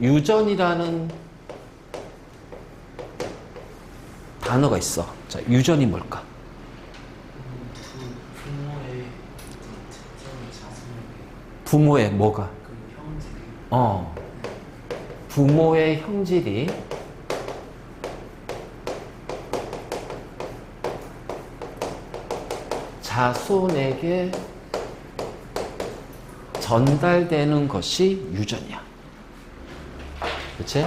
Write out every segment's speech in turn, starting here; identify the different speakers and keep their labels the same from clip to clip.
Speaker 1: 유전이라는 단어가 있어. 자, 유전이 뭘까?
Speaker 2: 부모의 특정의 자손에게
Speaker 1: 부모의 뭐가?
Speaker 2: 그 형질이
Speaker 1: 부모의 형질이 자손에게 전달되는 것이 유전이야. 그치?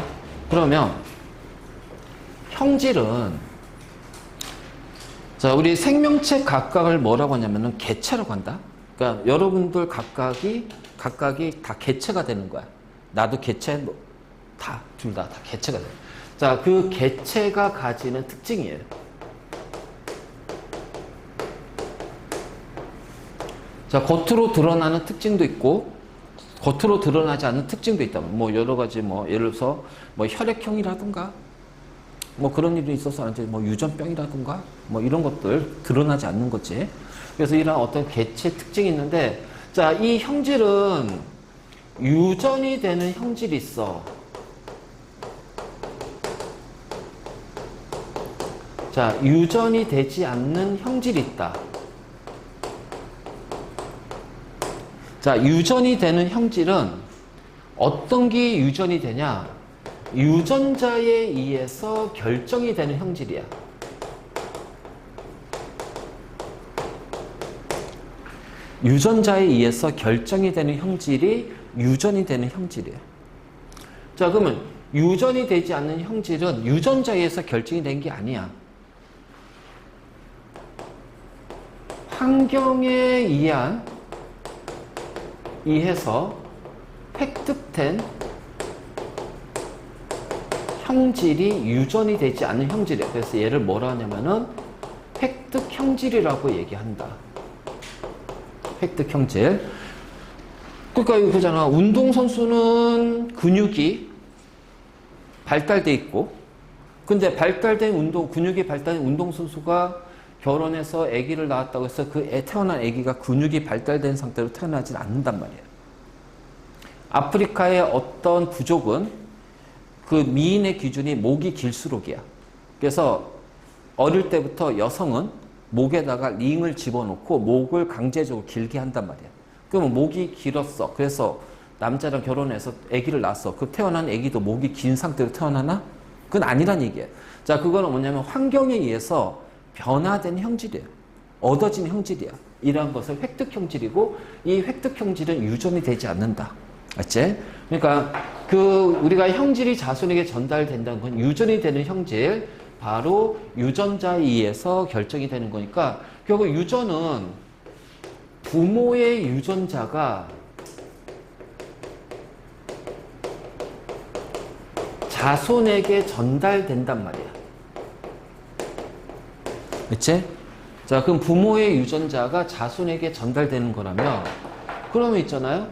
Speaker 1: 그러면 형질은, 자, 우리 생명체 각각을 뭐라고 하냐면은 개체라고 한다. 그러니까 여러분들 각각이 다 개체가 되는 거야. 나도 개체, 둘 다 개체가 돼. 자, 그 개체가 가지는 특징이에요. 자, 겉으로 드러나는 특징도 있고, 겉으로 드러나지 않는 특징도 있다. 뭐, 여러 가지, 예를 들어서, 혈액형이라든가, 그런 일이 있어서, 이제 유전병이라든가, 이런 것들 드러나지 않는 거지. 그래서 이런 어떤 개체 특징이 있는데, 자, 이 형질은 유전이 되는 형질이 있어. 자, 유전이 되지 않는 형질이 있다. 자, 유전이 되는 형질은 어떤 게 유전이 되냐? 유전자에 의해서 결정이 되는 형질이야. 유전자에 의해서 결정이 되는 형질이 유전이 되는 형질이야. 자, 그러면 유전이 되지 않는 형질은 유전자에 의해서 결정이 된 게 아니야. 환경에 의해서 획득된 형질이 유전이 되지 않는 형질이야. 그래서 얘를 뭐라 하냐면은 획득 형질이라고 얘기한다. 획득 형질. 그러니까 이거잖아. 운동선수는 근육이 발달돼 있고, 근데 근육이 발달된 운동선수가 결혼해서 아기를 낳았다고 해서 태어난 아기가 근육이 발달된 상태로 태어나진 않는단 말이에요. 아프리카의 어떤 부족은 그 미인의 기준이 목이 길수록이야. 그래서 어릴 때부터 여성은 목에다가 링을 집어넣고 목을 강제적으로 길게 한단 말이야. 그러면 목이 길었어. 그래서 남자랑 결혼해서 아기를 낳았어. 그 태어난 아기도 목이 긴 상태로 태어나나? 그건 아니란 얘기야. 자, 그거는 뭐냐면 환경에 의해서 변화된 형질이에요. 얻어진 형질이야. 이러한 것을 획득 형질이고, 이 획득 형질은 유전이 되지 않는다. 맞지? 그러니까 우리가 형질이 자손에게 전달된다는 건 유전이 되는 형질, 바로 유전자에 의해서 결정이 되는 거니까, 결국 유전은 부모의 유전자가 자손에게 전달된단 말이야. 그치? 자, 그럼 부모의 유전자가 자손에게 전달되는 거라면, 그러면 있잖아요.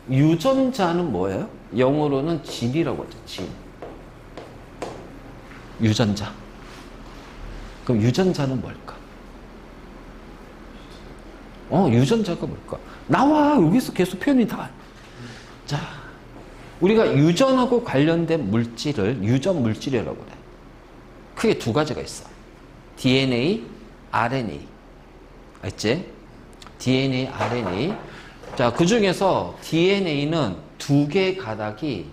Speaker 1: 유전자는 뭐예요? 영어로는 진이라고 하죠. 진. 유전자. 그럼 유전자는 뭘까? 유전자가 뭘까? 나와! 여기서 계속 표현이 나와. 자, 우리가 유전하고 관련된 물질을 유전 물질이라고 그래. 크게 두 가지가 있어. DNA, RNA. 알지? DNA, RNA. 자, 그 중에서 DNA는 두 가닥이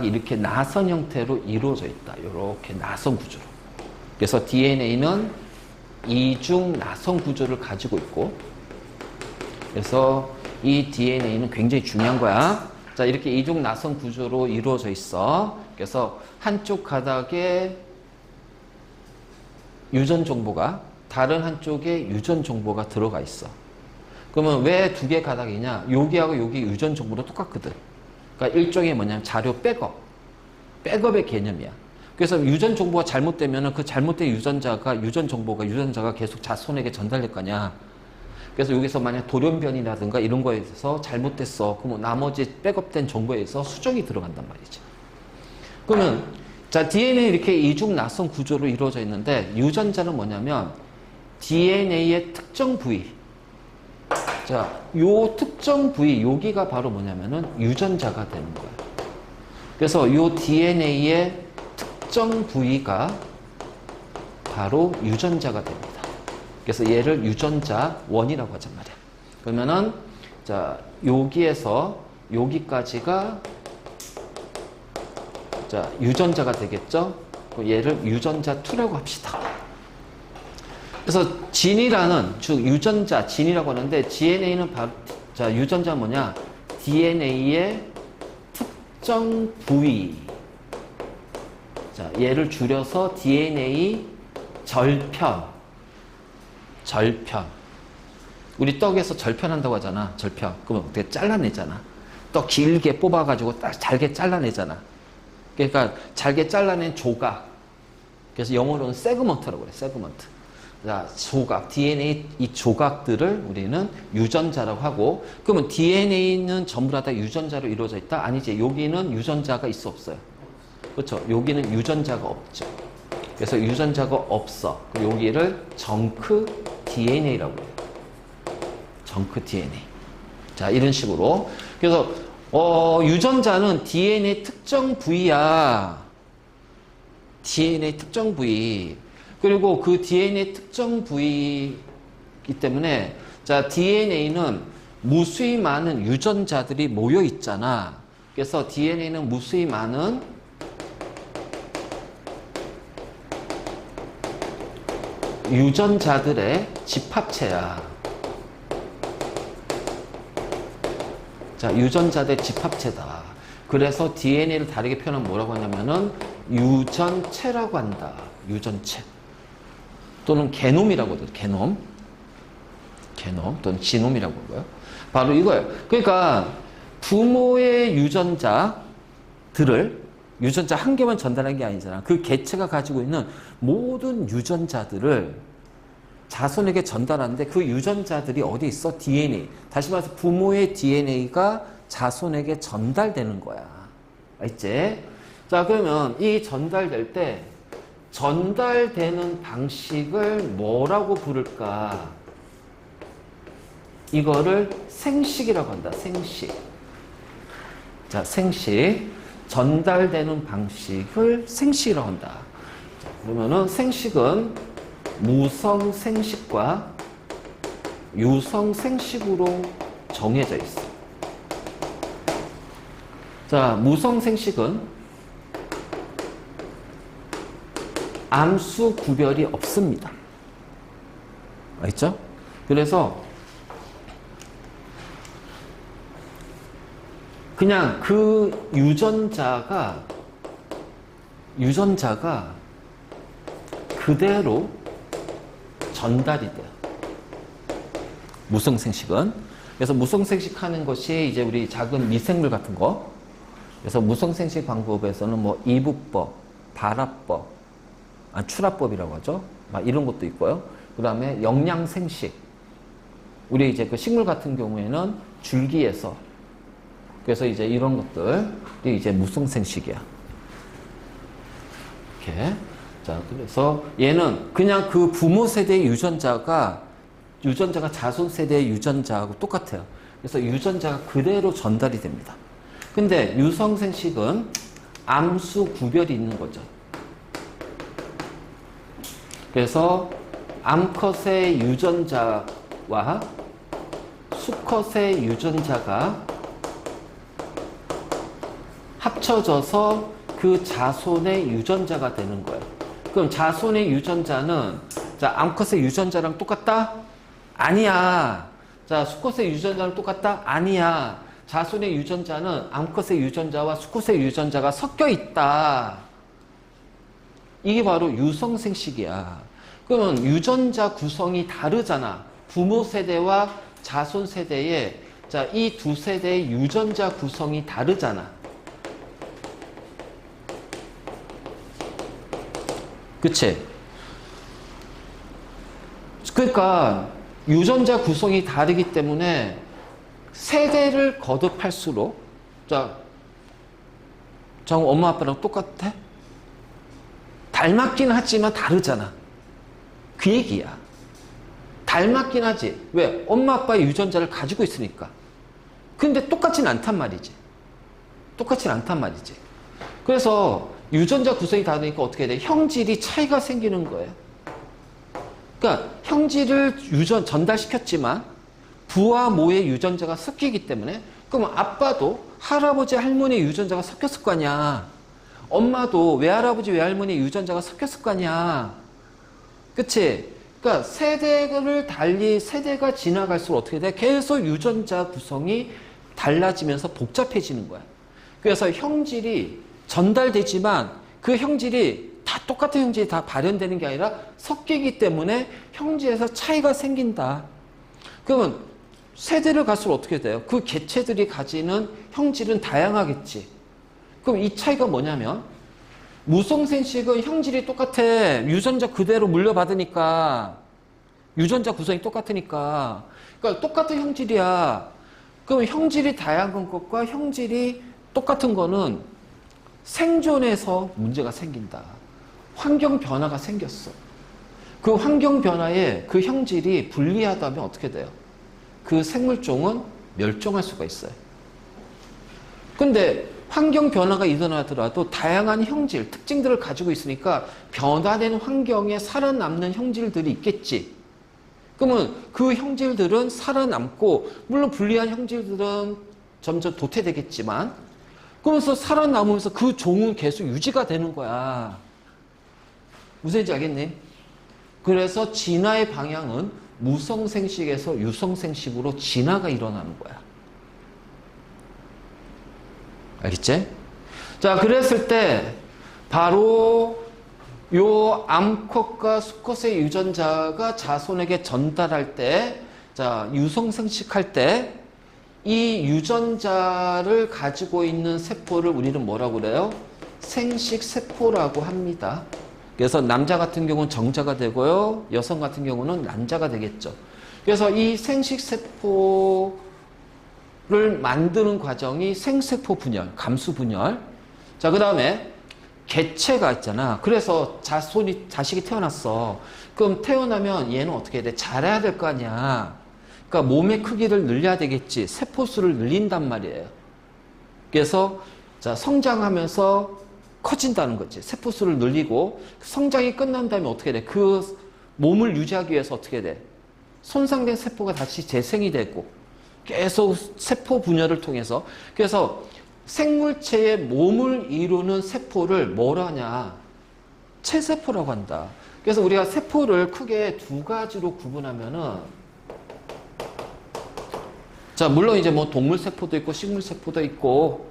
Speaker 1: 이렇게 나선 형태로 이루어져 있다. 이렇게 나선 구조로. 그래서 DNA는 이중 나선 구조를 가지고 있고, 그래서 이 DNA는 굉장히 중요한 거야. 자, 이렇게 이중 나선 구조로 이루어져 있어. 그래서 한쪽 가닥에 유전 정보가, 다른 한쪽에 유전 정보가 들어가 있어. 그러면 왜 두 개 가닥이냐? 여기하고 여기 유전 정보도 똑같거든. 그러니까 일종의 뭐냐면 자료 백업의 개념이야. 그래서 유전 정보가 잘못되면 그 잘못된 유전 정보가 계속 자손에게 전달될 거냐. 그래서 여기서 만약 돌연변이라든가 이런 거에 있어서 잘못됐어. 그러면 나머지 백업된 정보에 의해서 수정이 들어간단 말이지. 그러면 자, DNA 이렇게 이중 낯선 구조로 이루어져 있는데, 유전자는 뭐냐면 DNA의 특정 부위, 자, 요 특정 부위, 여기가 바로 뭐냐면은 유전자가 되는 거예요. 그래서 요 DNA의 특정 부위가 바로 유전자가 됩니다. 그래서 얘를 유전자 1이라고 하단 말이야. 그러면은, 자, 여기에서 여기까지가, 자, 유전자가 되겠죠? 얘를 유전자 2라고 합시다. 그래서 진이라는, 즉, 유전자, 진이라고 하는데, DNA는 바로, 자, 유전자 뭐냐? DNA의 특정 부위. 자, 얘를 줄여서 DNA 절편. 절편. 우리 떡에서 절편한다고 하잖아. 절편. 그러면 어떻게 잘라내잖아. 떡 길게 뽑아가지고 딱 잘게 잘라내잖아. 그러니까 잘게 잘라낸 조각. 그래서 영어로는 세그먼트라고 그래. 세그먼트. 자, 조각. DNA 이 조각들을 우리는 유전자라고 하고, 그러면 DNA는 전부 다 유전자로 이루어져 있다? 아니지. 여기는 유전자가 있어 없어요? 그렇죠. 여기는 유전자가 없죠. 그래서 유전자가 없어. 여기를 정크 DNA라고 해요. 정크 DNA. 자, 이런 식으로. 그래서 유전자는 DNA 특정 부위야. DNA 특정 부위. 그리고 그 DNA 특정 부위이기 때문에, 자, DNA는 무수히 많은 유전자들이 모여 있잖아. 그래서 DNA는 무수히 많은 유전자들의 집합체야. 자, 유전자들의 집합체다. 그래서 DNA를 다르게 표현하면 뭐라고 하냐면은 유전체라고 한다. 유전체. 또는 게놈이라고 하죠. 게놈. 게놈 또는 지놈이라고 하고요. 바로 이거예요. 그러니까 부모의 유전자들을 유전자 한 개만 전달한 게 아니잖아. 그 개체가 가지고 있는 모든 유전자들을 자손에게 전달하는데 그 유전자들이 어디 있어? DNA. 다시 말해서 부모의 DNA가 자손에게 전달되는 거야. 알지? 자, 그러면 이 전달될 때 전달되는 방식을 뭐라고 부를까? 이거를 생식이라고 한다. 생식. 자, 생식. 전달되는 방식을 생식이라고 한다. 자, 그러면은 생식은 무성 생식과 유성 생식으로 정해져 있어. 자, 무성 생식은 암수 구별이 없습니다. 알죠? 그래서 그냥 그 유전자가 그대로 전달이 돼요. 무성생식은. 그래서 무성생식 하는 것이 이제 우리 작은 미생물 같은 거. 그래서 무성생식 방법에서는 뭐 이부법, 발화법, 출화법이라고 하죠. 막 이런 것도 있고요. 그 다음에 영양생식. 우리 이제 그 식물 같은 경우에는 줄기에서. 그래서 이제 이런 것들이 이제 무성생식이야. 이렇게. 자, 그래서 얘는 그냥 그 부모 세대의 유전자가 자손 세대의 유전자하고 똑같아요. 그래서 유전자가 그대로 전달이 됩니다. 근데 유성생식은 암수 구별이 있는 거죠. 그래서 암컷의 유전자와 수컷의 유전자가 합쳐져서 그 자손의 유전자가 되는 거예요. 그럼 자손의 유전자는 자, 암컷의 유전자랑 똑같다? 아니야. 자, 수컷의 유전자랑 똑같다? 아니야. 자손의 유전자는 암컷의 유전자와 수컷의 유전자가 섞여 있다. 이게 바로 유성생식이야. 그러면 유전자 구성이 다르잖아. 부모 세대와 자손 세대의 자, 이 두 세대의 유전자 구성이 다르잖아. 그치? 그러니까 유전자 구성이 다르기 때문에 세대를 거듭할수록 자, 엄마 아빠랑 똑같아? 닮았긴 하지만 다르잖아. 그 얘기야. 닮았긴 하지. 왜? 엄마 아빠의 유전자를 가지고 있으니까. 근데 똑같지는 않단 말이지. 똑같지는 않단 말이지. 그래서 유전자 구성이 다르니까 어떻게 돼? 형질이 차이가 생기는 거예요. 그러니까 형질을 전달시켰지만 부와 모의 유전자가 섞이기 때문에 그럼 아빠도 할아버지 할머니의 유전자가 섞였을 거 아니야. 엄마도 외할아버지 외할머니의 유전자가 섞였을 거 아니야. 그치? 그러니까 세대를 달리 세대가 지나갈수록 어떻게 돼? 계속 유전자 구성이 달라지면서 복잡해지는 거야. 그래서 형질이 전달되지만 그 형질이 다 똑같은 형질이 다 발현되는 게 아니라 섞이기 때문에 형질에서 차이가 생긴다. 그러면 세대를 갈수록 어떻게 돼요? 그 개체들이 가지는 형질은 다양하겠지. 그럼 이 차이가 뭐냐면 무성생식은 형질이 똑같아. 유전자 그대로 물려받으니까. 유전자 구성이 똑같으니까. 그러니까 똑같은 형질이야. 그럼 형질이 다양한 것과 형질이 똑같은 거는 생존에서 문제가 생긴다. 환경 변화가 생겼어. 그 환경 변화에 그 형질이 불리하다면 어떻게 돼요? 그 생물종은 멸종할 수가 있어요. 근데 환경 변화가 일어나더라도 다양한 형질, 특징들을 가지고 있으니까 변화된 환경에 살아남는 형질들이 있겠지. 그러면 그 형질들은 살아남고 물론 불리한 형질들은 점점 도태되겠지만 그러면서 살아남으면서 그 종은 계속 유지가 되는 거야. 무슨 얘기인지 알겠니? 그래서 진화의 방향은 무성생식에서 유성생식으로 진화가 일어나는 거야. 알겠지? 자, 그랬을 때 바로 요 암컷과 수컷의 유전자가 자손에게 전달할 때, 자, 유성생식할 때 이 유전자를 가지고 있는 세포를 우리는 뭐라고 그래요? 생식세포라고 합니다. 그래서 남자 같은 경우는 정자가 되고요. 여성 같은 경우는 난자가 되겠죠. 그래서 이 생식세포를 만드는 과정이 생세포 분열, 감수 분열. 자, 그 다음에 개체가 있잖아. 그래서 자식이 태어났어. 그럼 태어나면 얘는 어떻게 해야 돼? 자라야 될 거 아니야. 그러니까 몸의 크기를 늘려야 되겠지. 세포수를 늘린단 말이에요. 그래서 자, 성장하면서 커진다는 거지. 세포수를 늘리고 성장이 끝난 다음에 어떻게 돼? 그 몸을 유지하기 위해서 어떻게 돼? 손상된 세포가 다시 재생이 되고 계속 세포 분열을 통해서 그래서 생물체의 몸을 이루는 세포를 뭐라 하냐? 체세포라고 한다. 그래서 우리가 세포를 크게 두 가지로 구분하면은 자, 물론 이제 뭐 동물 세포도 있고 식물 세포도 있고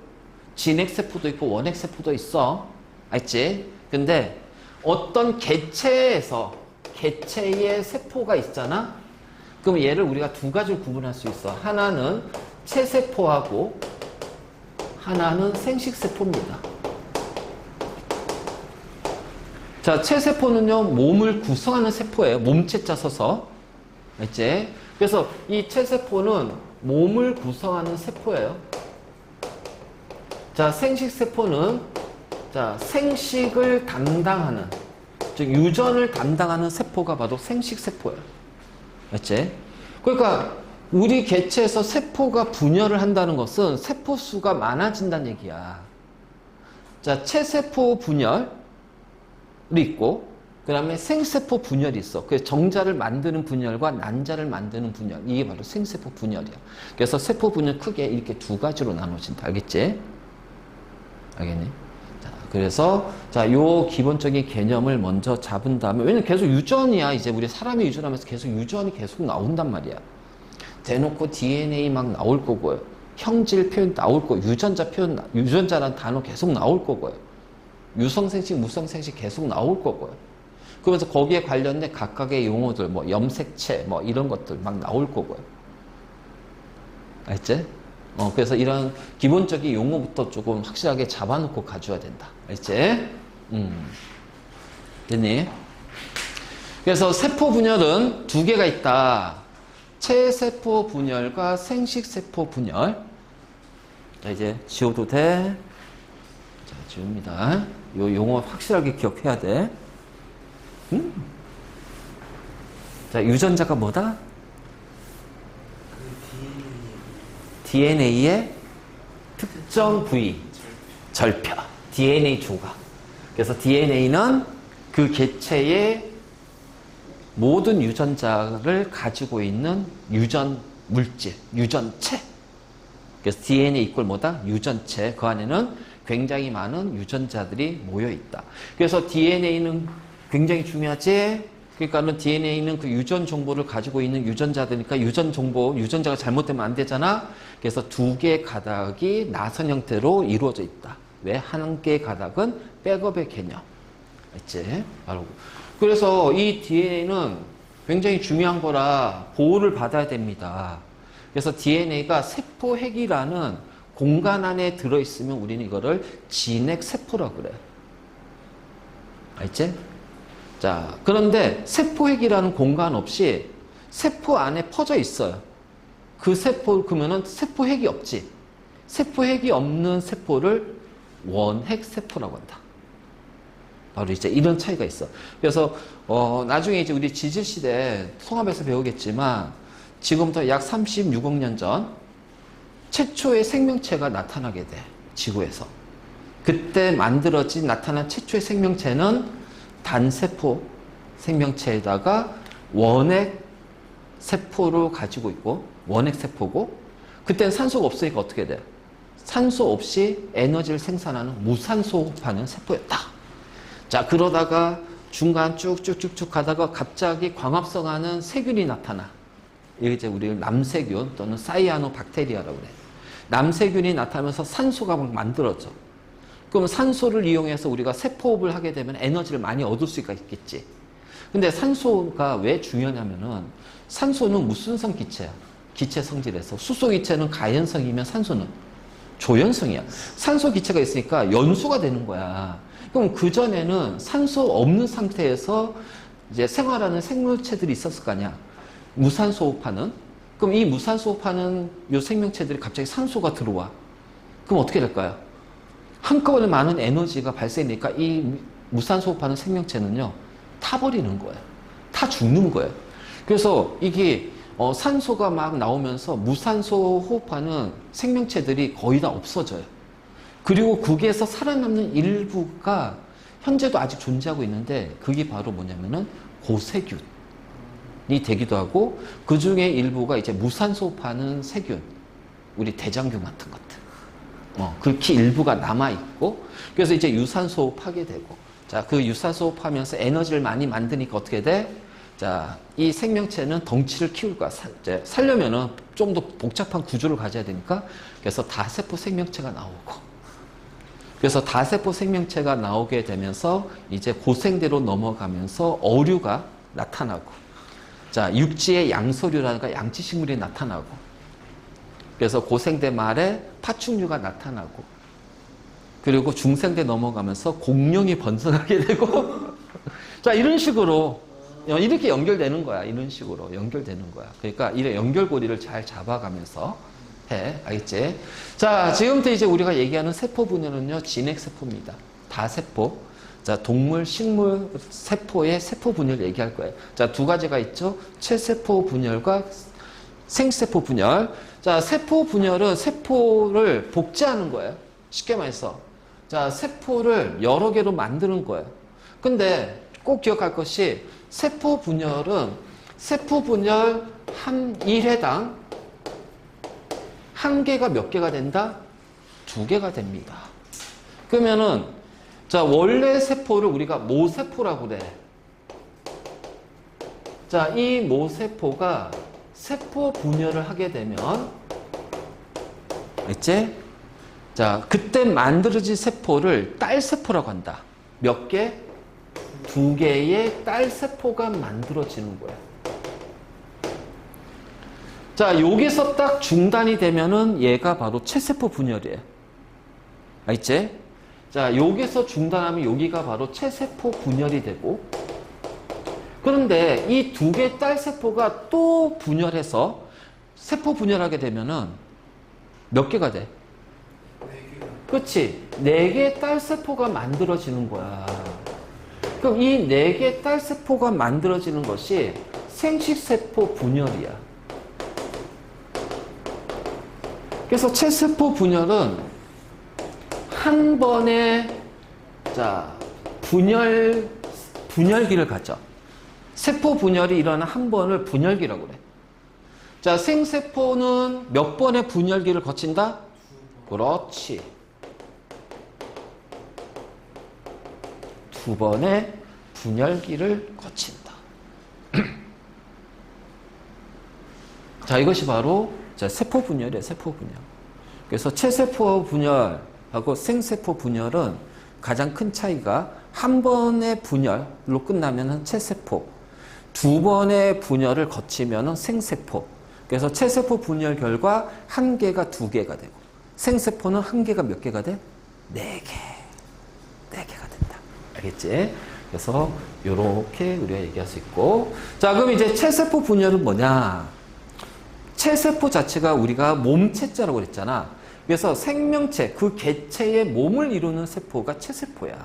Speaker 1: 진핵 세포도 있고 원핵 세포도 있어. 알지? 근데 어떤 개체의 세포가 있잖아? 그럼 얘를 우리가 두 가지로 구분할 수 있어. 하나는 체세포하고 하나는 생식세포입니다. 자, 체세포는요, 몸을 구성하는 세포예요. 몸체자 써서. 알지? 그래서 이 체세포는 몸을 구성하는 세포예요. 자, 생식세포는 자, 생식을 담당하는, 즉 유전을 담당하는 세포가 바로 생식세포예요. 알지? 그러니까 우리 개체에서 세포가 분열을 한다는 것은 세포 수가 많아진다는 얘기야. 자, 체세포 분열이 있고 그 다음에 생세포 분열이 있어. 그래서 정자를 만드는 분열과 난자를 만드는 분열. 이게 바로 생세포 분열이야. 그래서 세포 분열 크게 이렇게 두 가지로 나눠진다. 알겠지? 알겠니? 자, 그래서 자, 요 기본적인 개념을 먼저 잡은 다음에 왜냐면 계속 유전이야. 이제 우리 사람이 유전하면서 계속 유전이 계속 나온단 말이야. 대놓고 DNA 막 나올 거고요. 형질 표현 나올 거고 유전자 표현, 유전자라는 단어 계속 나올 거고요. 유성생식, 무성생식 계속 나올 거고요. 그러면서 거기에 관련된 각각의 용어들, 뭐 염색체, 뭐 이런 것들 막 나올 거고요. 알지? 그래서 이런 기본적인 용어부터 조금 확실하게 잡아놓고 가져야 된다. 알지? 됐니? 그래서 세포 분열은 두 개가 있다. 체세포 분열과 생식세포 분열. 자, 이제 지워도 돼. 자, 지웁니다. 요 용어 확실하게 기억해야 돼. 자, 유전자가 뭐다?
Speaker 2: 그
Speaker 1: DNA의 특정 부위, 절표, DNA 조각. 그래서 DNA는 그 개체의 모든 유전자를 가지고 있는 유전 물질, 유전체. 그래서 DNA 이꼴 뭐다? 유전체. 그 안에는 굉장히 많은 유전자들이 모여 있다. 그래서 DNA는 굉장히 중요하지. 그러니까는 DNA는 그 유전 정보를 가지고 있는 유전자들이니까 유전 정보, 유전자가 잘못되면 안 되잖아. 그래서 두 개의 가닥이 나선 형태로 이루어져 있다. 왜? 한 개의 가닥은 백업의 개념. 있지? 바로. 그래서 이 DNA는 굉장히 중요한 거라 보호를 받아야 됩니다. 그래서 DNA가 세포핵이라는 공간 안에 들어있으면 우리는 이거를 진핵세포라고 그래. 알지? 자, 그런데 세포핵이라는 공간 없이 세포 안에 퍼져 있어요. 그 세포, 그러면은 세포핵이 없지. 세포핵이 없는 세포를 원핵세포라고 한다. 바로 이제 이런 차이가 있어. 그래서, 나중에 이제 우리 지질시대 통합에서 배우겠지만, 지금부터 약 36억 년 전, 최초의 생명체가 나타나게 돼. 지구에서. 그때 나타난 최초의 생명체는 단세포 생명체에다가 원핵 세포를 가지고 있고 원핵 세포고 그때는 산소가 없으니까 어떻게 돼? 산소 없이 에너지를 생산하는 무산소 호흡하는 세포였다. 자, 그러다가 중간 쭉쭉쭉쭉 가다가 갑자기 광합성하는 세균이 나타나. 이게 이제 우리 남세균 또는 사이아노박테리아라고 그래. 남세균이 나타나면서 산소가 막 만들어져. 그럼 산소를 이용해서 우리가 세포호흡을 하게 되면 에너지를 많이 얻을 수가 있겠지. 근데 산소가 왜 중요하냐면은 산소는 무슨성 기체야. 기체 성질에서. 수소 기체는 가연성이면 산소는 조연성이야. 산소 기체가 있으니까 연소가 되는 거야. 그럼 그전에는 산소 없는 상태에서 이제 생활하는 생물체들이 있었을 거 아니야. 무산소 호흡하는. 그럼 이 무산소 호흡하는 요 생명체들이 갑자기 산소가 들어와. 그럼 어떻게 될까요? 한꺼번에 많은 에너지가 발생되니까 이 무산소 호흡하는 생명체는요, 타버리는 거예요. 타 죽는 거예요. 그래서 이게 산소가 막 나오면서 무산소 호흡하는 생명체들이 거의 다 없어져요. 그리고 거기에서 살아남는 일부가 현재도 아직 존재하고 있는데 그게 바로 뭐냐면은 고세균이 되기도 하고 그 중에 일부가 이제 무산소 호흡하는 세균, 우리 대장균 같은 것들. 극히 일부가 남아있고, 그래서 이제 유산소 호흡하게 되고, 자, 그 유산소 호흡하면서 에너지를 많이 만드니까 어떻게 돼? 자, 이 생명체는 덩치를 키울 거야. 살려면은 좀 더 복잡한 구조를 가져야 되니까, 그래서 다세포 생명체가 나오고, 그래서 다세포 생명체가 나오게 되면서 이제 고생대로 넘어가면서 어류가 나타나고, 자, 육지의 양서류라든가 양치식물이 나타나고, 그래서 고생대 말에 파충류가 나타나고 그리고 중생대 넘어가면서 공룡이 번성하게 되고 자, 이런 식으로 이렇게 연결되는 거야. 이런 식으로 연결되는 거야. 그러니까 이 연결고리를 잘 잡아가면서 해. 알겠지? 자, 지금부터 이제 우리가 얘기하는 세포 분열은요, 진핵세포입니다. 다세포. 자, 동물, 식물, 세포의 세포 분열 얘기할 거예요. 자, 두 가지가 있죠. 체세포 분열과 생세포 분열. 자, 세포 분열은 세포를 복제하는 거예요. 쉽게 말해서. 자, 세포를 여러 개로 만드는 거예요. 근데 꼭 기억할 것이 세포 분열은 세포 분열 한 1회당 한 개가 몇 개가 된다? 2개가 됩니다. 그러면은 자, 원래 세포를 우리가 모세포라고 그래. 자, 이 모세포가 세포 분열을 하게 되면, 알지? 자, 그때 만들어진 세포를 딸세포라고 한다. 몇 개? 2개의 딸세포가 만들어지는 거야. 자, 여기서 딱 중단이 되면은 얘가 바로 체세포 분열이에요. 알지? 자, 여기서 중단하면 여기가 바로 체세포 분열이 되고, 그런데 이 2개 딸세포가 또 분열해서 세포 분열하게 되면은 몇 개가 돼?
Speaker 2: 4개가.
Speaker 1: 그치? 4개의 딸세포가 만들어지는 거야. 그럼 이 4개의 딸세포가 만들어지는 것이 생식세포 분열이야. 그래서 체세포 분열은 한 번에 자 분열기를 갖죠. 세포 분열이 일어나는 한 번을 분열기라고 그래. 자, 생세포는 몇 번의 분열기를 거친다? 그렇지. 2번의 분열기를 거친다. 자, 이것이 바로 자, 세포 분열이에요. 세포 분열. 그래서 체세포 분열하고 생세포 분열은 가장 큰 차이가 한 번의 분열로 끝나면 체세포, 2번의 분열을 거치면 생세포. 그래서 체세포 분열 결과 1개가 2개가 되고 생세포는 1개가 몇 개가 돼? 4개. 4개가 된다. 알겠지? 그래서 이렇게 우리가 얘기할 수 있고, 자, 그럼 이제 체세포 분열은 뭐냐? 체세포 자체가 우리가 몸체자라고 그랬잖아. 그래서 생명체, 그 개체의 몸을 이루는 세포가 체세포야.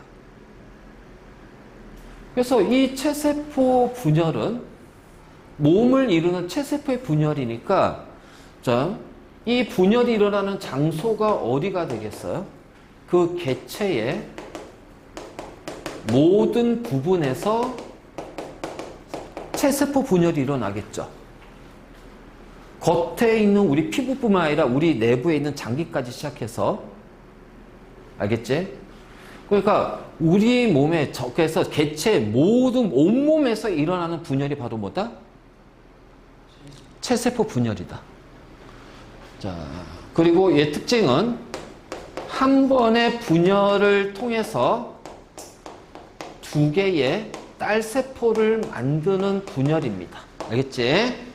Speaker 1: 그래서 이 체세포 분열은 몸을 이루는 체세포의 분열이니까, 자, 이 분열이 일어나는 장소가 어디가 되겠어요? 그 개체의 모든 부분에서 체세포 분열이 일어나겠죠. 겉에 있는 우리 피부뿐만 아니라 우리 내부에 있는 장기까지 시작해서, 알겠지? 그러니까 우리 몸에 그래서 개체 모든 온몸에서 일어나는 분열이 바로 뭐다? 체세포 분열이다. 자, 그리고 얘 특징은 한 번의 분열을 통해서 2개의 딸세포를 만드는 분열입니다. 알겠지?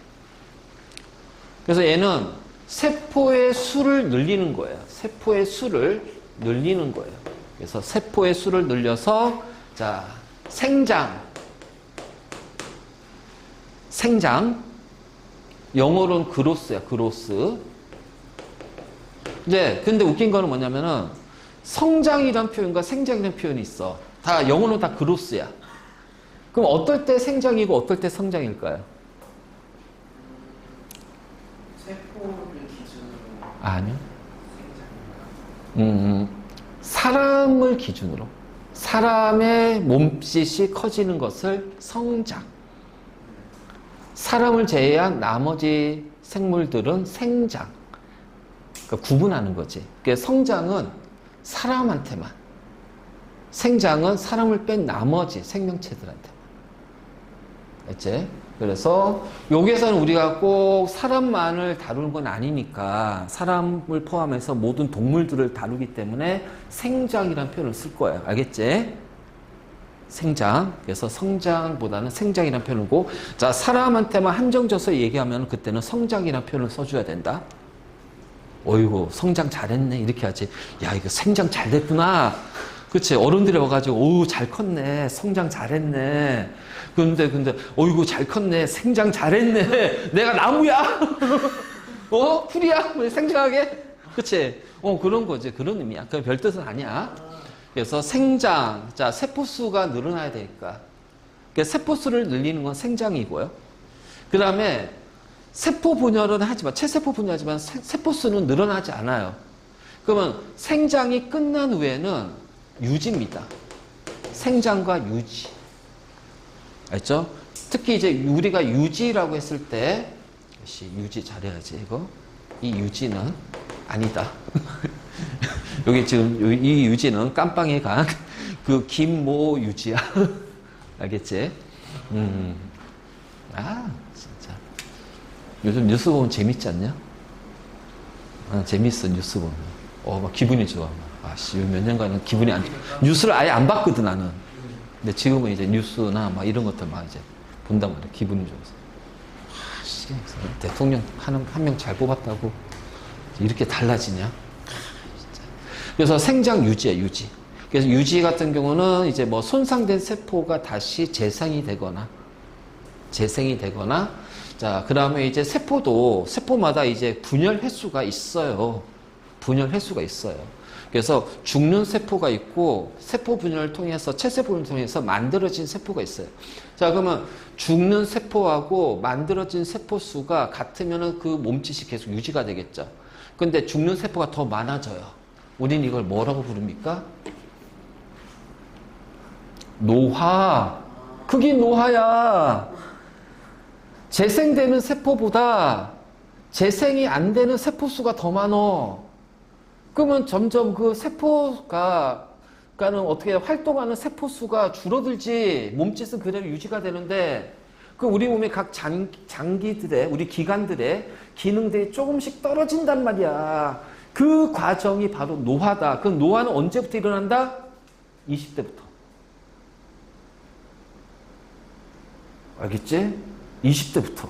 Speaker 1: 그래서 얘는 세포의 수를 늘리는 거예요. 세포의 수를 늘리는 거예요. 그래서 세포의 수를 늘려서 자, 생장, 영어로는 그로스야. 그로스. 이제 근데 웃긴 거는 뭐냐면은 성장이란 표현과 생장이란 표현이 있어. 다 영어로 다 그로스야. 그럼 어떨 때 생장이고 어떨 때 성장일까요?
Speaker 2: 세포를 기준으로
Speaker 1: 아니요. 사람을 기준으로. 사람의 몸짓이 커지는 것을 성장. 사람을 제외한 나머지 생물들은 생장. 그러니까 구분하는 거지. 그러니까 성장은 사람한테만. 생장은 사람을 뺀 나머지 생명체들한테만. 알지? 그래서 여기에서는 우리가 꼭 사람만을 다루는 건 아니니까 사람을 포함해서 모든 동물들을 다루기 때문에 생장이라는 표현을 쓸 거예요. 알겠지? 생장. 그래서 성장보다는 생장이라는 표현이고, 자, 사람한테만 한정져서 얘기하면 그때는 성장이라는 표현을 써줘야 된다. 어이구, 성장 잘했네. 이렇게 하지. 야, 이거 생장 잘 됐구나. 그치? 어른들이 와가지고, 오우, 잘 컸네. 성장 잘했네. 근데, 어이구, 잘 컸네. 생장 잘했네. 내가 나무야? 풀이야? 왜 생장하게? 그치? 그런 거지. 그런 의미야. 그 별 뜻은 아니야. 그래서 생장. 자, 세포수가 늘어나야 되니까. 그러니까 세포수를 늘리는 건 생장이고요. 그 다음에, 세포 분열은 하지만, 체세포 분열하지만 세포수는 늘어나지 않아요. 그러면 생장이 끝난 후에는 유지입니다. 생장과 유지. 알죠? 특히 이제 우리가 유지라고 했을 때, 역시 유지 잘해야지, 이거. 이 유지는 아니다. 여기 지금 이 유지는 깜빵에 간 그 김모 유지야. 알겠지? 진짜. 요즘 뉴스 보면 재밌지 않냐? 재밌어, 뉴스 보면. 막 기분이 좋아. 몇 년간은 기분이 안 좋아. 뉴스를 아예 안 봤거든, 나는. 근데 지금은 이제 뉴스나 막 이런 것들 막 이제 본단 말이야. 기분이 좋아서. 대통령 한 명 잘 뽑았다고 이렇게 달라지냐? 진짜. 그래서 생장 유지야, 유지. 그래서 유지 같은 경우는 이제 뭐 손상된 세포가 다시 재생이 되거나, 자, 그 다음에 이제 세포마다 이제 분열 횟수가 있어요. 분열 횟수가 있어요. 그래서 죽는 세포가 있고 세포 분열을 통해서 체세포를 통해서 만들어진 세포가 있어요. 자, 그러면 죽는 세포하고 만들어진 세포 수가 같으면은 그 몸짓이 계속 유지가 되겠죠. 근데 죽는 세포가 더 많아져요. 우린 이걸 뭐라고 부릅니까? 노화. 그게 노화야. 재생되는 세포보다 재생이 안 되는 세포 수가 더 많어. 그러면 점점 그 세포가, 그러니까는 어떻게 활동하는 세포 수가 줄어들지 몸짓은 그대로 유지가 되는데 그 우리 몸의 각 장기들의, 우리 기관들의 기능들이 조금씩 떨어진단 말이야. 그 과정이 바로 노화다. 그 노화는 언제부터 일어난다? 20대부터. 알겠지? 20대부터.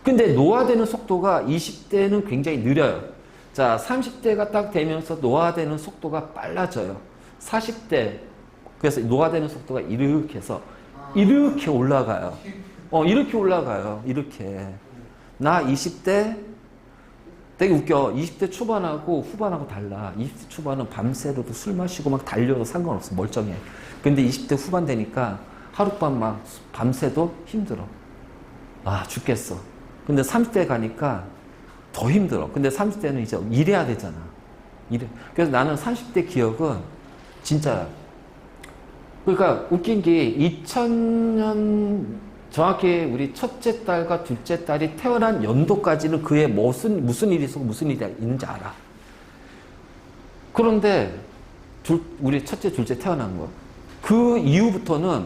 Speaker 1: 근데 노화되는 속도가 20대는 굉장히 느려요. 자, 30대가 딱 되면서 노화되는 속도가 빨라져요. 40대, 그래서 노화되는 속도가 이렇게 해서 이렇게 올라가요. 이렇게 올라가요. 이렇게. 나 20대, 되게 웃겨. 20대 초반하고 후반하고 달라. 20대 초반은 밤새로도 술 마시고 막 달려도 상관없어. 멀쩡해. 근데 20대 후반 되니까 하룻밤 막 밤새도 힘들어. 아, 죽겠어. 근데 30대 가니까 더 힘들어. 근데 30대는 이제 일해야 되잖아. 그래서 나는 30대 기억은 진짜, 그러니까 웃긴 게 2000년 정확히 우리 첫째 딸과 둘째 딸이 태어난 연도까지는 그의 무슨 일이 있었고 무슨 일이 있는지 알아. 그런데 우리 첫째, 둘째 태어난 거. 그 이후부터는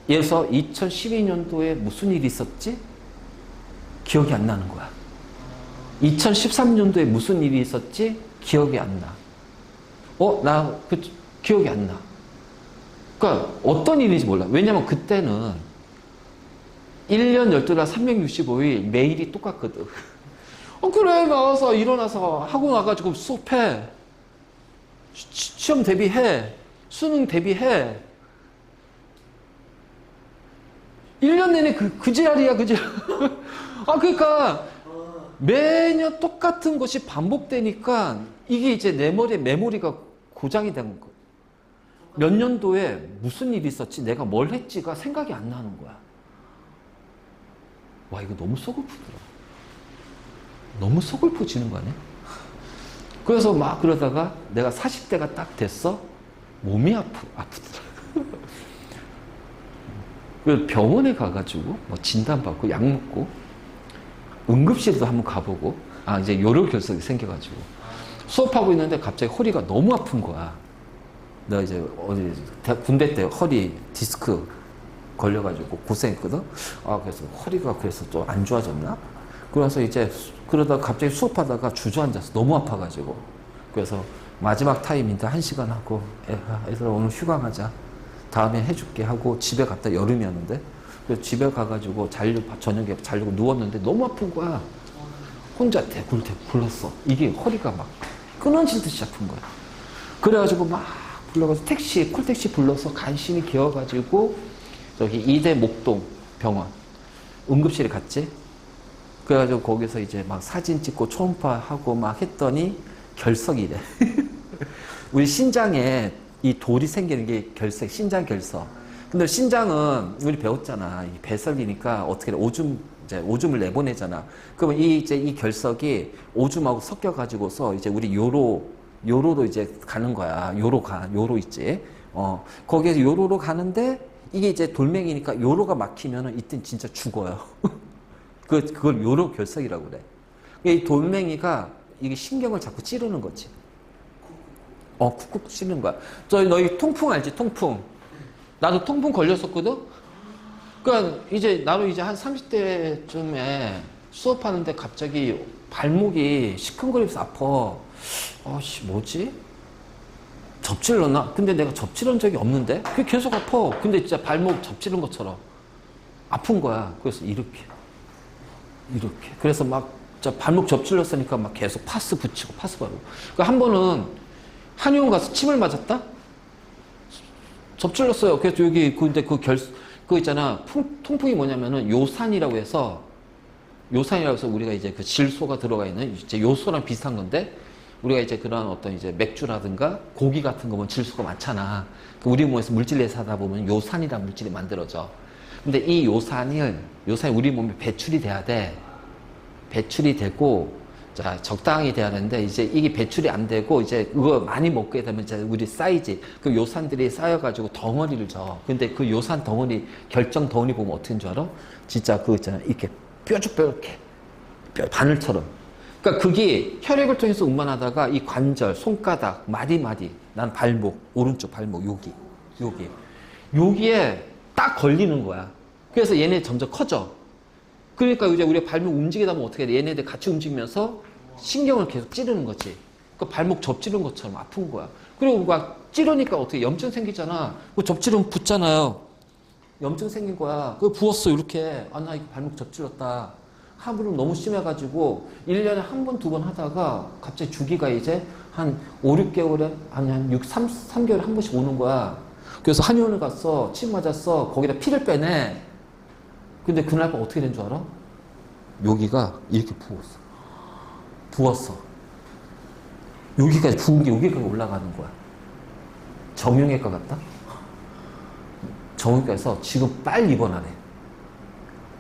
Speaker 1: 예를 들어서 2012년도에 무슨 일이 있었지? 기억이 안 나는 거야. 2013년도에 무슨 일이 있었지? 기억이 안 나. 기억이 안 나. 그러니까 어떤 일인지 몰라. 왜냐면 그때는 1년 12달 365일 매일이 똑같거든. 그래, 나와서 일어나서 하고 나가지고 수업해. 시험 대비해. 수능 대비해. 1년 내내 그 지랄이야, 그 지랄. 그러니까 매년 똑같은 것이 반복되니까 이게 이제 내 머리에 메모리가 고장이 된 거야. 몇 년도에 무슨 일이 있었지? 내가 뭘 했지가 생각이 안 나는 거야. 와, 이거 너무 서글프더라. 너무 서글퍼지는 거 아니야? 그래서 막 그러다가 내가 40대가 딱 됐어. 몸이 아프더라. 그래서 병원에 가가지고 뭐 진단받고 약 먹고 응급실도 한번 가보고 이제 요로결석이 생겨가지고 수업하고 있는데 갑자기 허리가 너무 아픈 거야. 내가 이제 군대 때 허리 디스크 걸려가지고 고생했거든. 그래서 허리가 그래서 또 안 좋아졌나? 그래서 이제 그러다가 갑자기 수업하다가 주저앉아서 너무 아파가지고 그래서 마지막 타임인데 1시간 하고 얘들아 오늘 휴가 가자. 다음에 해줄게 하고 집에 갔다 여름이었는데 그래서 집에 가가지고 저녁에 자려고 누웠는데 너무 아픈 거야. 혼자 대굴대굴 굴렀어. 이게 허리가 막 끊어질 듯이 아픈 거야. 그래가지고 막 불러가지고 콜택시 불러서 간신히 기어가지고 저기 이대 목동 병원 응급실에 갔지. 그래가지고 거기서 이제 막 사진 찍고 초음파하고 막 했더니 결석이래. 우리 신장에 이 돌이 생기는 게 신장 결석. 근데 신장은 우리 배웠잖아. 이 배설이니까 어떻게 오줌을 내보내잖아. 그러면 이 결석이 오줌하고 섞여가지고서 이제 우리 요로로 이제 가는 거야. 요로 있지. 거기에서 요로로 가는데 이게 이제 돌멩이니까 요로가 막히면은 이땐 진짜 죽어요. 그걸 요로 결석이라고 그래. 이 돌멩이가 이게 신경을 자꾸 찌르는 거지. 쿡쿡 찌르는 거야. 너희 통풍 알지? 통풍. 나도 통풍 걸렸었거든? 그러니까 나도 이제 한 30대쯤에 수업하는데 갑자기 발목이 시큰거리면서 아파. 뭐지? 접질렀나? 근데 내가 접질른 적이 없는데? 그게 계속 아파. 근데 진짜 발목 접질른 것처럼 아픈 거야. 그래서 이렇게. 그래서 막 발목 접질렀으니까 막 계속 파스 붙이고 파스 바르고. 그러니까 한 번은 한의원 가서 침을 맞았다? 접질렀어요. 그래서 여기, 근데 그거 있잖아. 통풍이 뭐냐면은 요산이라고 해서 요산이라고 해서 우리가 이제 그 질소가 들어가 있는 이제 요소랑 비슷한 건데 우리가 이제 그런 어떤 이제 맥주라든가 고기 같은 거 보면 질소가 많잖아. 그 우리 몸에서 물질 내서 하다 보면 요산이라는 물질이 만들어져. 근데 이 요산이 우리 몸에 배출이 돼야 돼. 배출이 되고, 자, 적당히 돼야 되는데, 이제 이게 배출이 안 되고, 이제 그거 많이 먹게 되면 이제 우리 쌓이지. 그 요산들이 쌓여가지고 덩어리를 져. 근데 그 요산 덩어리, 결정 덩어리 보면 어떻게 줄 알아? 진짜 그거 있잖아. 이렇게 뾰족뾰족해. 바늘처럼. 그러니까 그게 혈액을 통해서 운반하다가 이 관절, 손가락, 마디마디, 난 발목, 오른쪽 발목, 여기에 딱 걸리는 거야. 그래서 얘네 점점 커져. 그러니까 이제 우리가 발목 움직이다 보면 어떻게 돼? 얘네들 같이 움직이면서 신경을 계속 찌르는 거지. 그 발목 접지른 것처럼 아픈 거야. 그리고 막 찌르니까 어떻게 염증 생기잖아. 그 접지르면 붓잖아요. 염증 생긴 거야. 그 부었어, 이렇게. 아, 나 이거 발목 접질렀다. 하부름 너무 심해가지고 1년에 한 번, 두 번 하다가 갑자기 주기가 이제 한 5, 6개월에 아니 한 3개월에 한 번씩 오는 거야. 그래서 한의원을 갔어. 침 맞았어. 거기다 피를 빼내. 근데 그날 밤 어떻게 된 줄 알아? 여기가 이렇게 부었어. 여기까지 부은 게 여기까지 올라가는 거야. 정형외과 같다? 정형외과에서 지금 빨리 입원하래.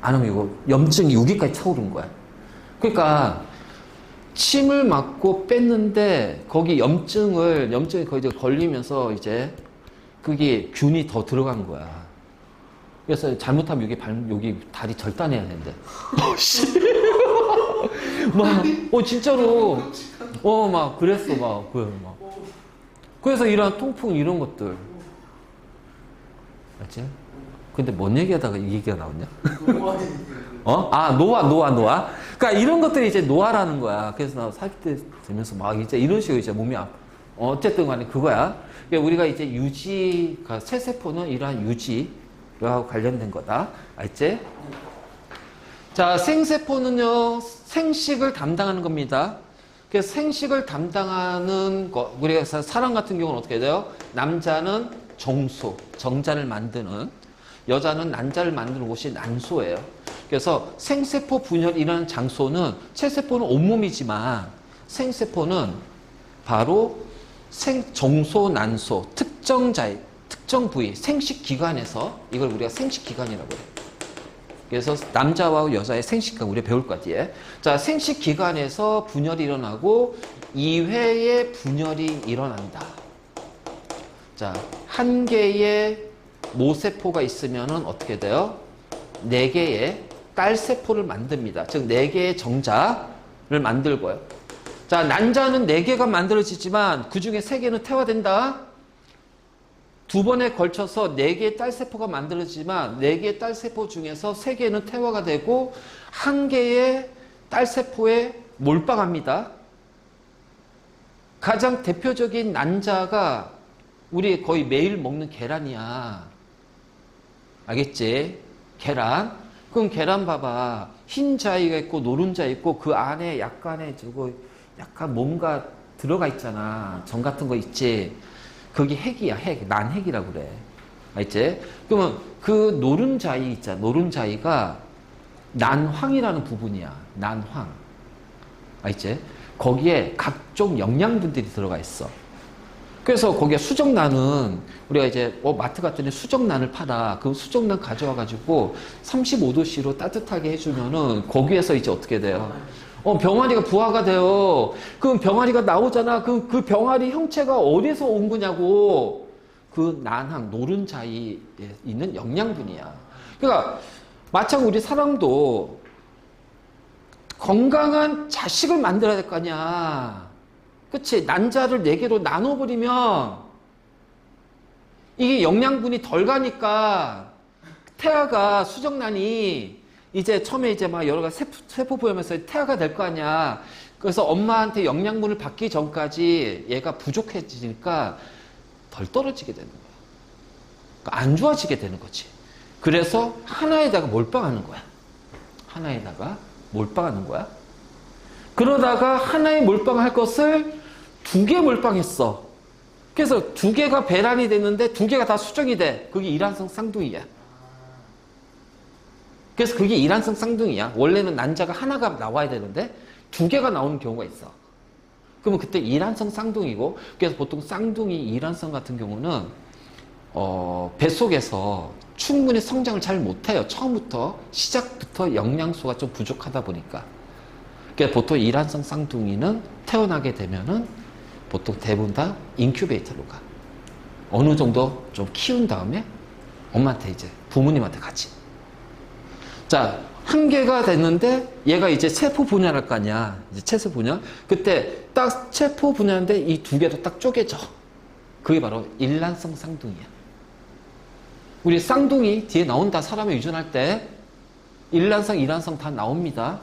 Speaker 1: 안 하면 이거 염증이 여기까지 차오른 거야. 그러니까 침을 맞고 뺐는데 거기 염증이 거의 걸리면서 이제 그게 균이 더 들어간 거야. 그래서 잘못하면 여기 다리 절단해야 되는데. 진짜로. 막 그랬어, 그래서 이런 통풍 이런 것들. 알지? 근데 뭔 얘기하다가 이 얘기가 나왔냐? 노화. 그러니까 이런 것들이 이제 노화라는 거야. 그래서 나 40대 되면서 막 이제 이런 식으로 이제 몸이 어쨌든 간에 그거야. 그러니까 우리가 이제 그러니까 세세포는 이러한 유지와 관련된 거다. 알지? 자, 생세포는요, 생식을 담당하는 겁니다. 그래서 생식을 담당하는 거, 우리가 사람 같은 경우는 어떻게 돼요? 남자는 정소, 정자를 만드는, 여자는 난자를 만드는 곳이 난소예요. 그래서 생세포 분열이라는 장소는 체세포는 온몸이지만 생세포는 바로 정소, 난소, 특정 부위, 생식기관에서 이걸 우리가 생식기관이라고 해요. 그래서 남자와 여자의 생식기관 우리가 배울 거야 뒤에. 자, 생식기관에서 분열이 일어나고 2회의 분열이 일어난다. 자, 한 개의 모세포가 있으면은 어떻게 돼요? 4개의 딸세포를 만듭니다. 즉 4개의 정자를 만들고요. 자, 난자는 4개가 만들어지지만 그 중에 3개는 태화된다. 2번에 걸쳐서 4개의 딸세포가 만들어지지만 4개의 딸세포 중에서 3개는 태화가 되고 1개의 딸세포에 몰빵합니다. 가장 대표적인 난자가 우리 거의 매일 먹는 계란이야. 알겠지? 계란. 그럼 계란 봐봐. 흰 자위가 있고 노른자 있고 그 안에 약간 뭔가 들어가 있잖아. 정 같은 거 있지? 그게 핵이야, 핵. 난핵이라고 그래. 알지? 그러면 그 노른자위 있잖아. 노른자위가 난황이라는 부분이야. 난황. 알지? 거기에 각종 영양분들이 들어가 있어. 그래서 거기에 수정란은 우리가 이제 마트 갔더니 수정란을 팔아. 그 수정란 가져와 가지고 35도씨로 따뜻하게 해주면은 거기에서 이제 어떻게 돼요? 병아리가 부화가 돼요. 그럼 병아리가 나오잖아. 그 병아리 형체가 어디서 온 거냐고. 그 난황, 노른자위에 있는 영양분이야. 그러니까 마찬가지로 우리 사람도 건강한 자식을 만들어야 될 거 아니야. 그치? 난자를 4개로 나눠버리면 이게 영양분이 덜 가니까 태아가 수정란이 이제 처음에 이제 막 여러 가지 세포 보면서 태아가 될 거 아니야. 그래서 엄마한테 영양분을 받기 전까지 얘가 부족해지니까 덜 떨어지게 되는 거야. 그러니까 안 좋아지게 되는 거지. 그래서 하나에다가 몰빵하는 거야. 하나에다가 몰빵하는 거야. 그러다가 하나에 몰빵할 것을 2개 몰빵했어. 그래서 2개가 배란이 됐는데 2개가 다 수정이 돼. 그게 일란성 쌍둥이야. 그래서 그게 이란성 쌍둥이야. 원래는 난자가 하나가 나와야 되는데 두 개가 나오는 경우가 있어. 그러면 그때 이란성 쌍둥이고, 그래서 보통 쌍둥이 이란성 같은 경우는 뱃속에서 충분히 성장을 잘 못해요. 처음부터 시작부터 영양소가 좀 부족하다 보니까. 그래서 보통 이란성 쌍둥이는 태어나게 되면은 보통 대부분 다 인큐베이터로 가. 어느 정도 좀 키운 다음에 엄마한테 이제 부모님한테 가지. 자, 한 개가 됐는데 얘가 이제 세포 분열할 거 아니야. 이제 채소 분열. 그때 딱 세포 분열인데 이 두 개도 딱 쪼개져. 그게 바로 일란성 쌍둥이야. 우리 쌍둥이 뒤에 나온다. 사람이 유전할 때 일란성, 이란성 다 나옵니다.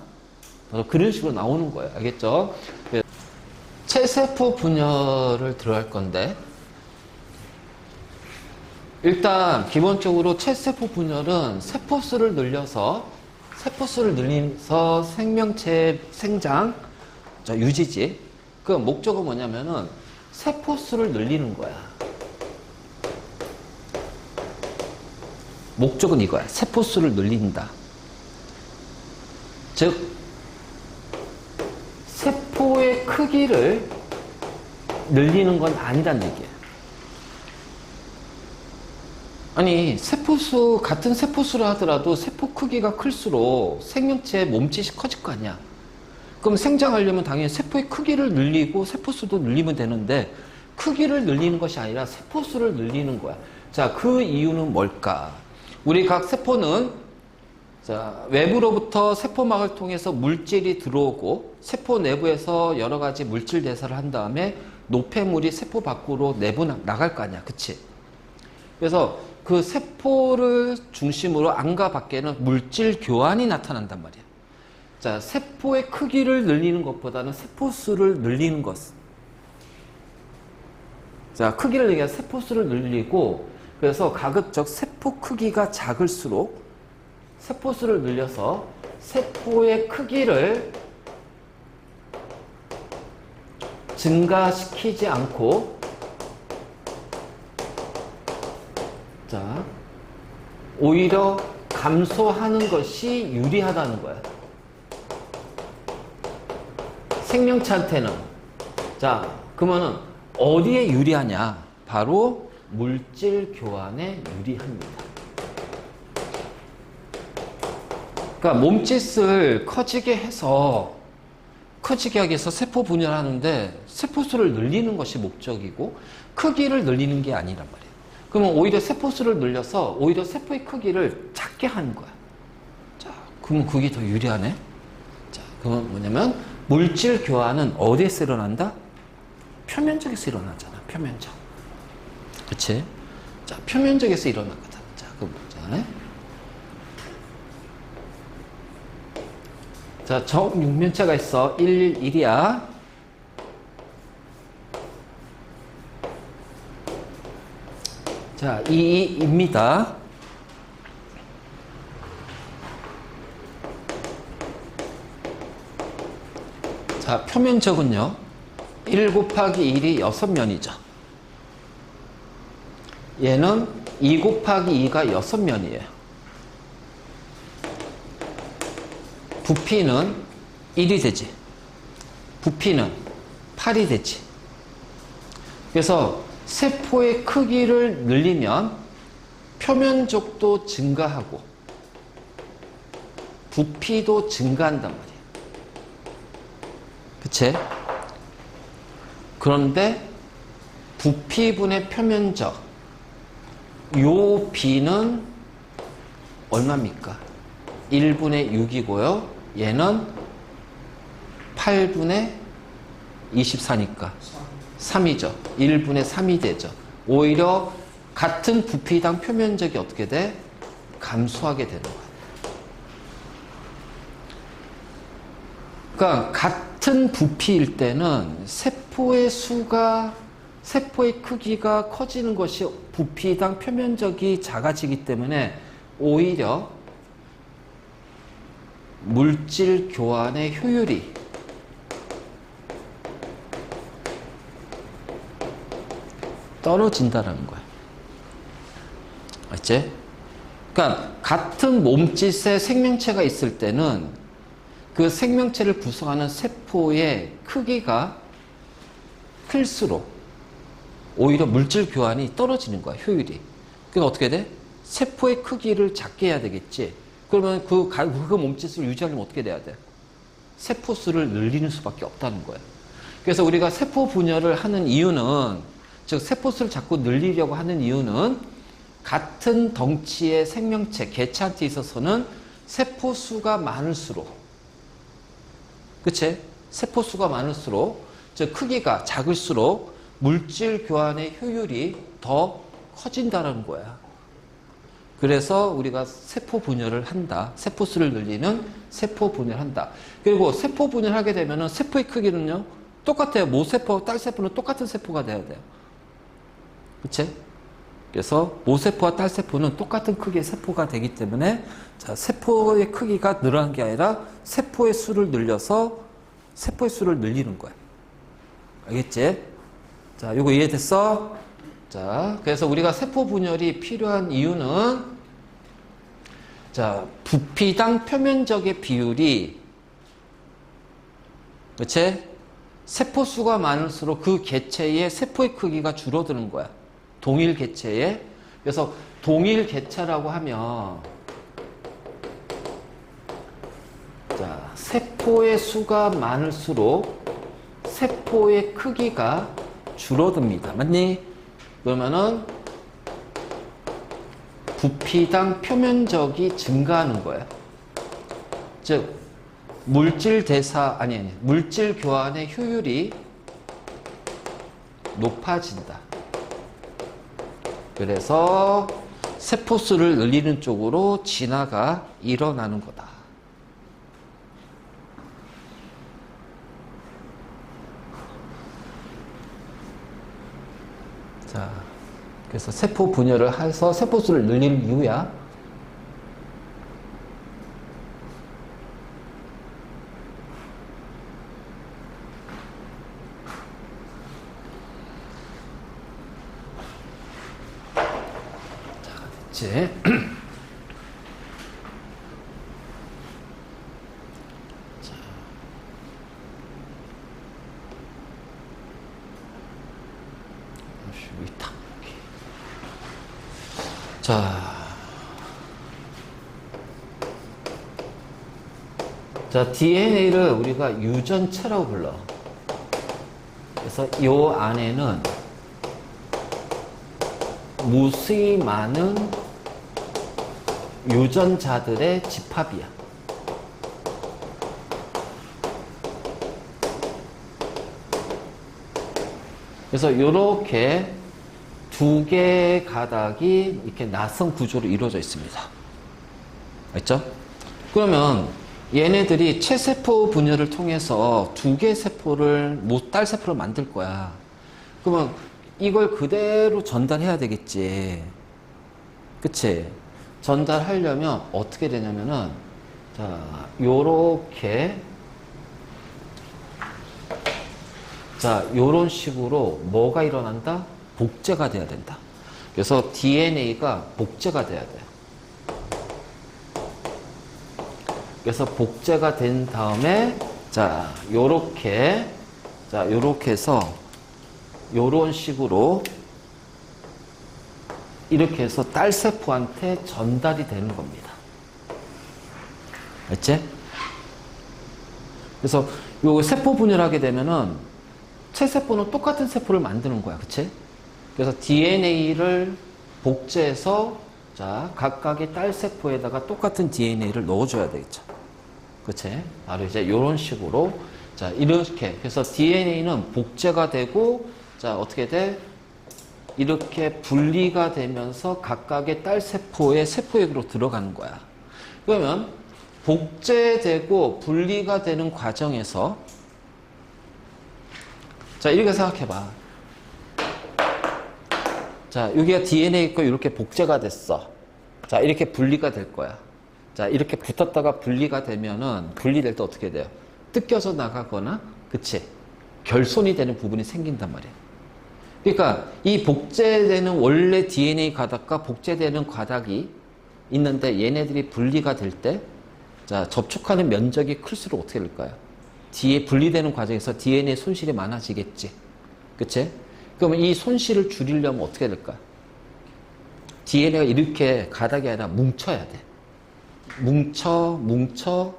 Speaker 1: 바로 그런 식으로 나오는 거예요. 알겠죠? 체세포 분열을 들어갈 건데, 일단 기본적으로 체세포 분열은 세포수를 늘려서 생명체 생장, 유지지. 그 목적은 뭐냐면은 세포수를 늘리는 거야. 목적은 이거야. 세포수를 늘린다. 즉, 세포의 크기를 늘리는 건 아니란 얘기예요. 아니, 같은 세포수를 하더라도 세포 크기가 클수록 생명체의 몸짓이 커질 거 아니야. 그럼 생장하려면 당연히 세포의 크기를 늘리고 세포수도 늘리면 되는데, 크기를 늘리는 것이 아니라 세포수를 늘리는 거야. 자, 그 이유는 뭘까? 우리 각 세포는 외부로부터 세포막을 통해서 물질이 들어오고 세포 내부에서 여러 가지 물질 대사를 한 다음에 노폐물이 세포 밖으로 내부 나갈 거 아니야. 그치? 그래서 그 세포를 중심으로 안과 밖에는 물질 교환이 나타난단 말이야. 자, 세포의 크기를 늘리는 것보다는 세포수를 늘리는 것. 자, 크기를 얘기해 세포수를 늘리고, 그래서 가급적 세포 크기가 작을수록 세포수를 늘려서 세포의 크기를 증가시키지 않고, 자, 오히려 감소하는 것이 유리하다는 거야. 생명체한테는. 자, 그러면은 어디에 유리하냐? 바로 물질 교환에 유리합니다. 그러니까 몸짓을 커지게 하기 위해서 세포 분열하는데 세포수를 늘리는 것이 목적이고 크기를 늘리는 게 아니란 말이에요. 그러면 오히려 세포수를 늘려서 오히려 세포의 크기를 작게 하는 거야. 자, 그러면 그게 더 유리하네. 자, 그건 뭐냐면 물질 교환은 어디에서 일어난다? 표면적에서 일어나잖아. 표면적. 그치? 자, 표면적에서 일어나거든. 자, 그거 보자. 자, 정육면체가 있어. 111이야. 자, 22입니다. 자, 표면적은요. 1 곱하기 1이 6면이죠. 얘는 2 곱하기 2가 6면이에요. 부피는 1이 되지. 부피는 8이 되지. 그래서 세포의 크기를 늘리면 표면적도 증가하고 부피도 증가한단 말이에요. 그치? 그런데 부피분의 표면적, 요 비는 얼마입니까? 1분의 6이고요. 얘는 8분의 24니까 3이죠. 1분의 3이 되죠. 오히려 같은 부피당 표면적이 어떻게 돼? 감소하게 되는 거예요. 그러니까 같은 부피일 때는 세포의 크기가 커지는 것이 부피당 표면적이 작아지기 때문에 오히려 물질 교환의 효율이 떨어진다는 거야. 맞지? 그러니까 같은 몸짓의 생명체가 있을 때는 그 생명체를 구성하는 세포의 크기가 클수록 오히려 물질 교환이 떨어지는 거야, 효율이. 그러니까 어떻게 돼? 세포의 크기를 작게 해야 되겠지. 그러면 그 몸짓을 유지하려면 어떻게 돼야 돼? 세포 수를 늘리는 수밖에 없다는 거야. 그래서 우리가 세포 분열을 하는 이유는, 즉 세포 수를 자꾸 늘리려고 하는 이유는 같은 덩치의 생명체, 개체한테 있어서는 세포 수가 많을수록, 그치? 세포 수가 많을수록, 즉 크기가 작을수록 물질 교환의 효율이 더 커진다는 거야. 그래서 우리가 세포 분열을 한다. 세포 수를 늘리는 세포 분열을 한다. 그리고 세포 분열을 하게 되면은 세포의 크기는요, 똑같아요. 모세포, 딸세포는 똑같은 세포가 돼야 돼요. 그치? 그래서 모세포와 딸세포는 똑같은 크기의 세포가 되기 때문에, 자, 세포의 크기가 늘어난 게 아니라 세포의 수를 늘려서 세포의 수를 늘리는 거야. 알겠지? 자, 요거 이해됐어? 자, 그래서 우리가 세포 분열이 필요한 이유는, 자, 부피당 표면적의 비율이, 그치? 세포 수가 많을수록 그 개체의 세포의 크기가 줄어드는 거야. 동일 개체에. 그래서 동일 개체라고 하면, 자, 세포의 수가 많을수록 세포의 크기가 줄어듭니다. 맞니? 그러면은 부피당 표면적이 증가하는 거야. 즉 물질 교환의 효율이 높아진다. 그래서 세포 수를 늘리는 쪽으로 진화가 일어나는 거다. 자, 그래서 세포 분열을 해서 세포 수를 늘리는 이유야. 자, 됐지? 자, DNA를 우리가 유전체라고 불러. 그래서 이 안에는 무수히 많은 유전자들의 집합이야. 그래서 이렇게 두 개의 가닥이 이렇게 나선 구조로 이루어져 있습니다. 알죠? 그러면 얘네들이 체세포 분열을 통해서 두 개의 세포를, 딸세포를 만들 거야. 그러면 이걸 그대로 전달해야 되겠지. 그치? 전달하려면 어떻게 되냐면은, 자, 요렇게, 자, 요런 식으로 뭐가 일어난다? 복제가 돼야 된다. 그래서 DNA가 복제가 돼야 돼요. 그래서 복제가 된 다음에, 자, 요렇게 해서, 요런 식으로, 이렇게 해서 딸세포한테 전달이 되는 겁니다. 알지? 그래서 요 세포 분열하게 되면은, 체세포는 똑같은 세포를 만드는 거야. 그치? 그래서 DNA를 복제해서, 자, 각각의 딸세포에다가 똑같은 DNA를 넣어줘야 되겠죠. 그치? 바로 이제 이런 식으로, 자, 이렇게. 그래서 DNA는 복제가 되고, 자, 어떻게 돼? 이렇게 분리가 되면서 각각의 딸세포의 세포액으로 들어가는 거야. 그러면, 복제되고 분리가 되는 과정에서, 자, 이렇게 생각해봐. 자, 여기가 DNA 거 이렇게 복제가 됐어. 자, 이렇게 분리가 될 거야. 자, 이렇게 붙었다가 분리가 되면은, 분리될 때 어떻게 돼요? 뜯겨져 나가거나, 그치? 결손이 되는 부분이 생긴단 말이야. 그러니까, 이 복제되는 원래 DNA 가닥과 복제되는 가닥이 있는데 얘네들이 분리가 될 때, 자, 접촉하는 면적이 클수록 어떻게 될까요? 뒤에 분리되는 과정에서 DNA 손실이 많아지겠지. 그치? 그러면 이 손실을 줄이려면 어떻게 될까? DNA가 이렇게 가닥이 아니라 뭉쳐야 돼.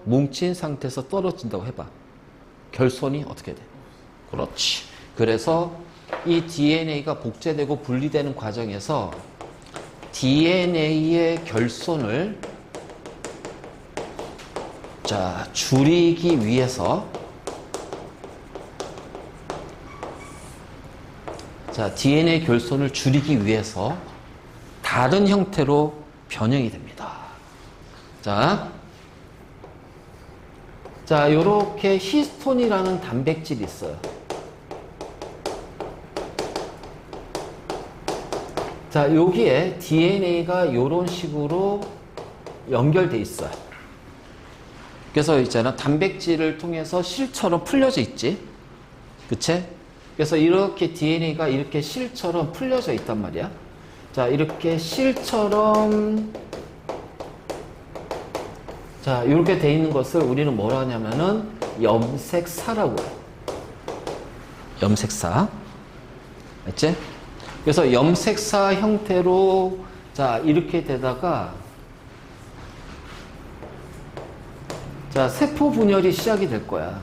Speaker 1: 뭉친 상태에서 떨어진다고 해봐. 결손이 어떻게 돼? 그렇지. 그래서 이 DNA가 복제되고 분리되는 과정에서 DNA의 결손을 자, 줄이기 위해서 자, DNA 결손을 줄이기 위해서 다른 형태로 변형이 됩니다. 자, 요렇게 히스톤이라는 단백질이 있어요. 자, 여기에 DNA가 요런 식으로 연결돼 있어요. 그래서 있잖아, 단백질을 통해서 실처럼 풀려져 있지. 그치? 그래서 이렇게 DNA가 이렇게 실처럼 풀려져 있단 말이야. 자, 이렇게 실처럼 자, 이렇게 돼 있는 것을 우리는 뭐라 하냐면은 염색사라고 해요. 염색사. 알지? 그래서 염색사 형태로 자, 이렇게 되다가 자, 세포 분열이 시작이 될 거야.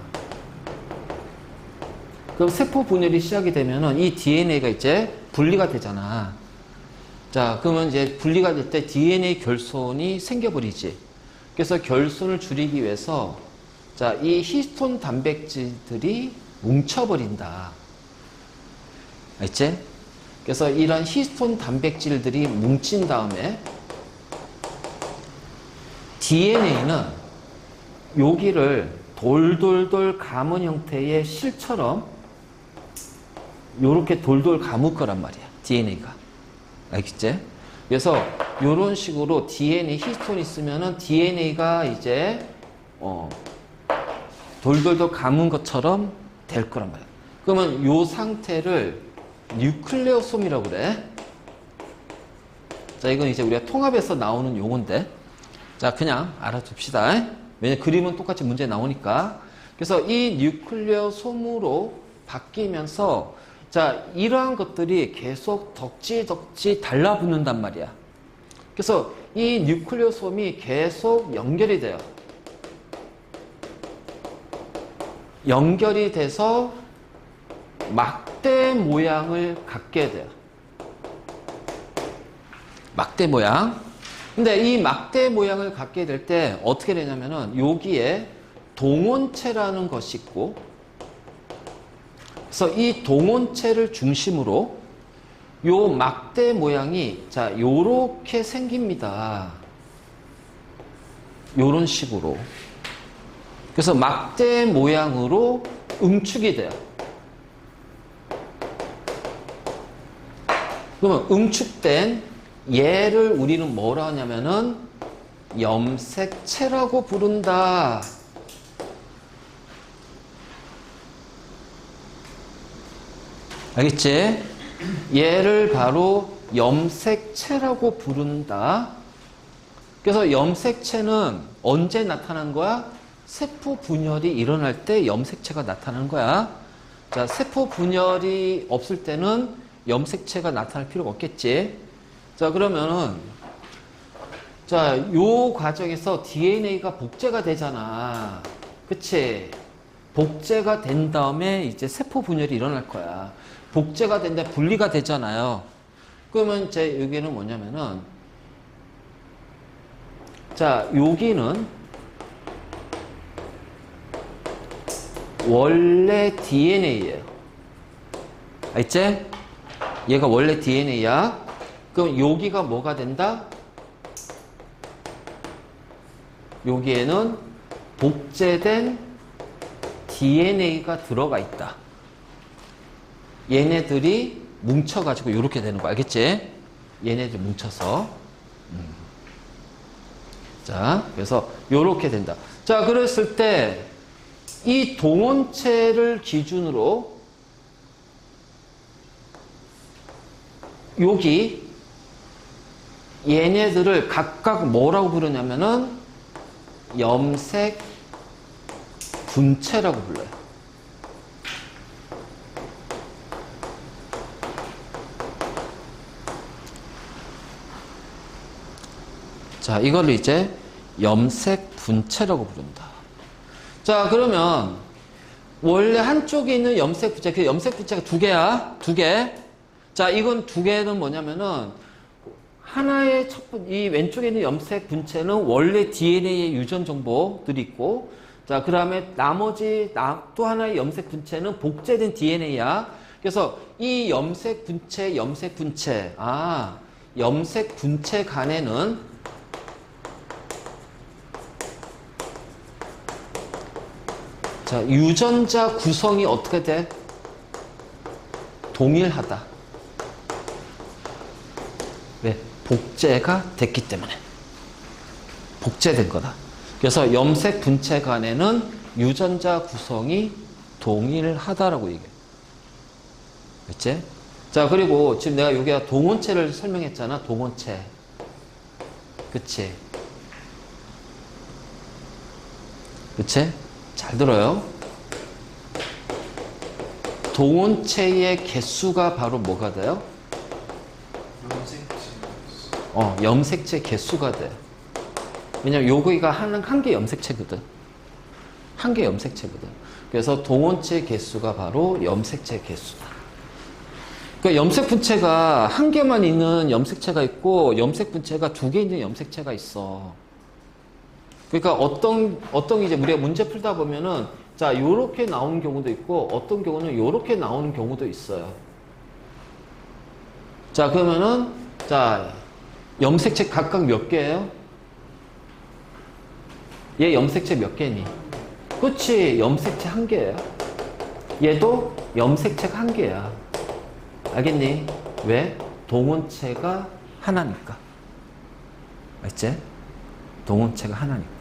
Speaker 1: 그럼 세포 분열이 시작이 되면은 이 DNA가 이제 분리가 되잖아. 자, 그러면 이제 분리가 될 때 DNA 결손이 생겨버리지. 그래서 결손을 줄이기 위해서 자, 이 히스톤 단백질들이 뭉쳐버린다. 알지? 그래서 이런 히스톤 단백질들이 뭉친 다음에 DNA는 여기를 돌돌돌 감은 형태의 실처럼 요렇게 돌돌 감을 거란 말이야. DNA가. 알겠지? 그래서 요런 식으로 DNA 히스톤이 있으면은 DNA가 이제 돌돌돌 감은 것처럼 될 거란 말이야. 그러면 요 상태를 뉴클레오솜이라고 그래. 자, 이건 이제 우리가 통합에서 나오는 용어인데, 자, 그냥 알아둡시다. 왜냐면 그림은 똑같이 문제 나오니까. 그래서 이 뉴클레오솜으로 바뀌면서 자, 이러한 것들이 계속 덕지 달라붙는단 말이야. 그래서 이 뉴클레오솜이 계속 연결이 돼요. 연결이 돼서 막대 모양을 갖게 돼요. 막대 모양. 근데 이 막대 모양을 갖게 될 때 어떻게 되냐면은 여기에 동원체라는 것이 있고, 그래서 이 동원체를 중심으로 요 막대 모양이 자, 요렇게 생깁니다. 요런 식으로. 그래서 막대 모양으로 응축이 돼요. 그러면 응축된 얘를 우리는 뭐라 하냐면은 염색체라고 부른다. 알겠지? 얘를 바로 염색체라고 부른다. 그래서 염색체는 언제 나타난 거야? 세포 분열이 일어날 때 염색체가 나타나는 거야. 자, 세포 분열이 없을 때는 염색체가 나타날 필요가 없겠지. 자, 그러면은 자, 요 과정에서 DNA가 복제가 되잖아. 그치? 복제가 된 다음에 이제 세포 분열이 일어날 거야. 복제가 된데 분리가 되잖아요. 그러면 이제 여기는 뭐냐면은 자, 여기는 원래 DNA예요. 알지? 얘가 원래 DNA야. 그럼 여기가 뭐가 된다? 여기에는 복제된 DNA가 들어가 있다. 얘네들이 뭉쳐가지고 이렇게 되는 거 알겠지? 얘네들 뭉쳐서. 자, 그래서 이렇게 된다. 자, 그랬을 때 이 동원체를 기준으로 여기 얘네들을 각각 뭐라고 부르냐면은 염색 분체라고 불러요. 자, 이거를 이제 염색 분체라고 부른다. 자, 그러면 원래 한쪽에 있는 염색 분체, 그 염색 분체가 두 개야. 두 개. 자, 이건 두 개는 뭐냐면은 하나의 이 왼쪽에 있는 염색 분체는 원래 DNA의 유전 정보들이 있고, 자, 그 다음에 나머지 또 하나의 염색 분체는 복제된 DNA야. 그래서 이 염색 분체, 염색 분체 간에는 자, 유전자 구성이 어떻게 돼? 동일하다. 왜? 복제가 됐기 때문에. 복제된 거다. 그래서 염색 분체 간에는 유전자 구성이 동일하다라고 얘기해. 그치? 자, 그리고 지금 내가 여기가 동원체를 설명했잖아. 동원체. 그치? 그치? 잘 들어요. 동원체의 개수가 바로 뭐가 돼요? 염색체 개수가 돼. 왜냐면 여기가 한 개 염색체거든. 한 개 염색체거든. 그래서 동원체 개수가 바로 염색체 개수다. 그러니까 염색 분체가 한 개만 있는 염색체가 있고 염색 분체가 두 개 있는 염색체가 있어. 그러니까 어떤 이제 우리가 문제 풀다 보면은 자, 요렇게 나오는 경우도 있고 어떤 경우는 요렇게 나오는 경우도 있어요. 자, 그러면은 자, 염색체 각각 몇 개예요? 얘 염색체 몇 개니? 그치, 염색체 한 개예요. 얘도 염색체가 한 개야. 알겠니? 왜? 동원체가 하나니까. 알지? 동원체가 하나니까.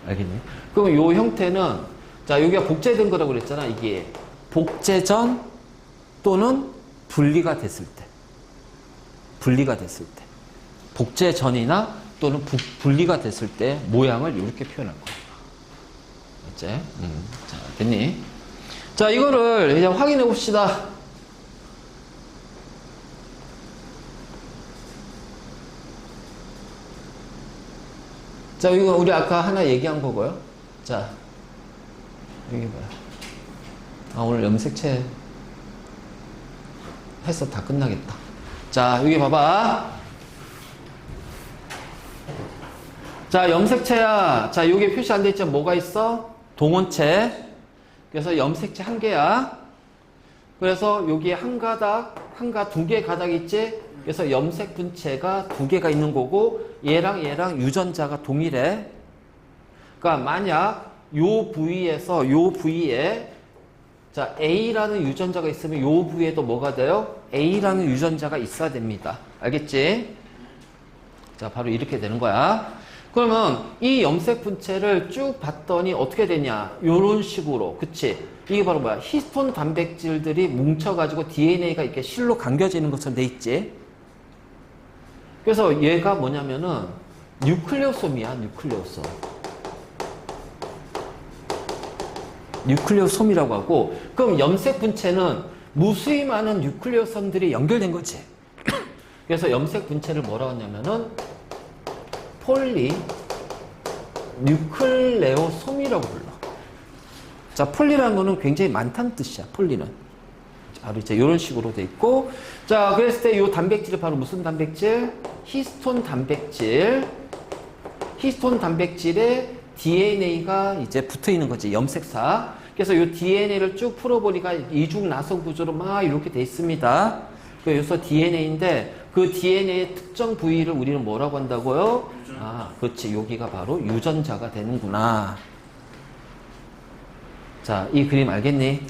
Speaker 1: 알겠니? 그럼 요 형태는 자, 여기가 복제된 거라고 그랬잖아. 이게 복제 전 또는 분리가 됐을 때. 분리가 됐을 때. 복제 전이나 또는 분리가 됐을 때 모양을 이렇게 표현할 거야. 알지? 자, 됐니? 자, 이거를 이제 확인해 봅시다. 자, 이거 우리 아까 하나 얘기한 거고요. 자, 여기 봐요. 아, 오늘 염색체 해서 다 끝나겠다. 자, 여기 봐봐. 자, 염색체야. 자, 여기 표시 안 돼 있죠? 뭐가 있어? 동원체. 그래서 염색체 한 개야. 그래서 여기에 두 개 가닥 있지? 그래서 염색 분체가 두 개가 있는 거고 얘랑 유전자가 동일해. 그러니까 만약 요 부위에 자, A라는 유전자가 있으면 요 부위에도 뭐가 돼요? A라는 유전자가 있어야 됩니다. 알겠지? 자, 바로 이렇게 되는 거야. 그러면 이 염색 분체를 쭉 봤더니 어떻게 되냐? 요런 식으로. 그치? 이게 바로 뭐야? 히스톤 단백질들이 뭉쳐가지고 DNA가 이렇게 실로 감겨지는 것처럼 돼 있지? 그래서 얘가 뭐냐면은 뉴클레오솜이야, 뉴클레오솜. 뉴클레오솜이라고 하고, 그럼 염색 분체는 무수히 많은 뉴클레오솜들이 연결된 거지. 그래서 염색 분체를 뭐라고 하냐면은 폴리 뉴클레오솜이라고 불러. 자, 폴리라는 거는 굉장히 많다는 뜻이야, 폴리는. 바로 이제 이런 식으로 돼 있고, 자, 그랬을 때 이 단백질이 바로 무슨 단백질? 히스톤 단백질. 히스톤 단백질에 DNA가 이제 붙어 있는 거지, 염색사. 그래서 이 DNA를 쭉 풀어보니까 이중 나선 구조로 막 이렇게 돼 있습니다. 그래서 DNA인데 그 DNA의 특정 부위를 우리는 뭐라고 한다고요? 아, 그렇지. 여기가 바로 유전자가 되는구나. 자, 이 그림 알겠니?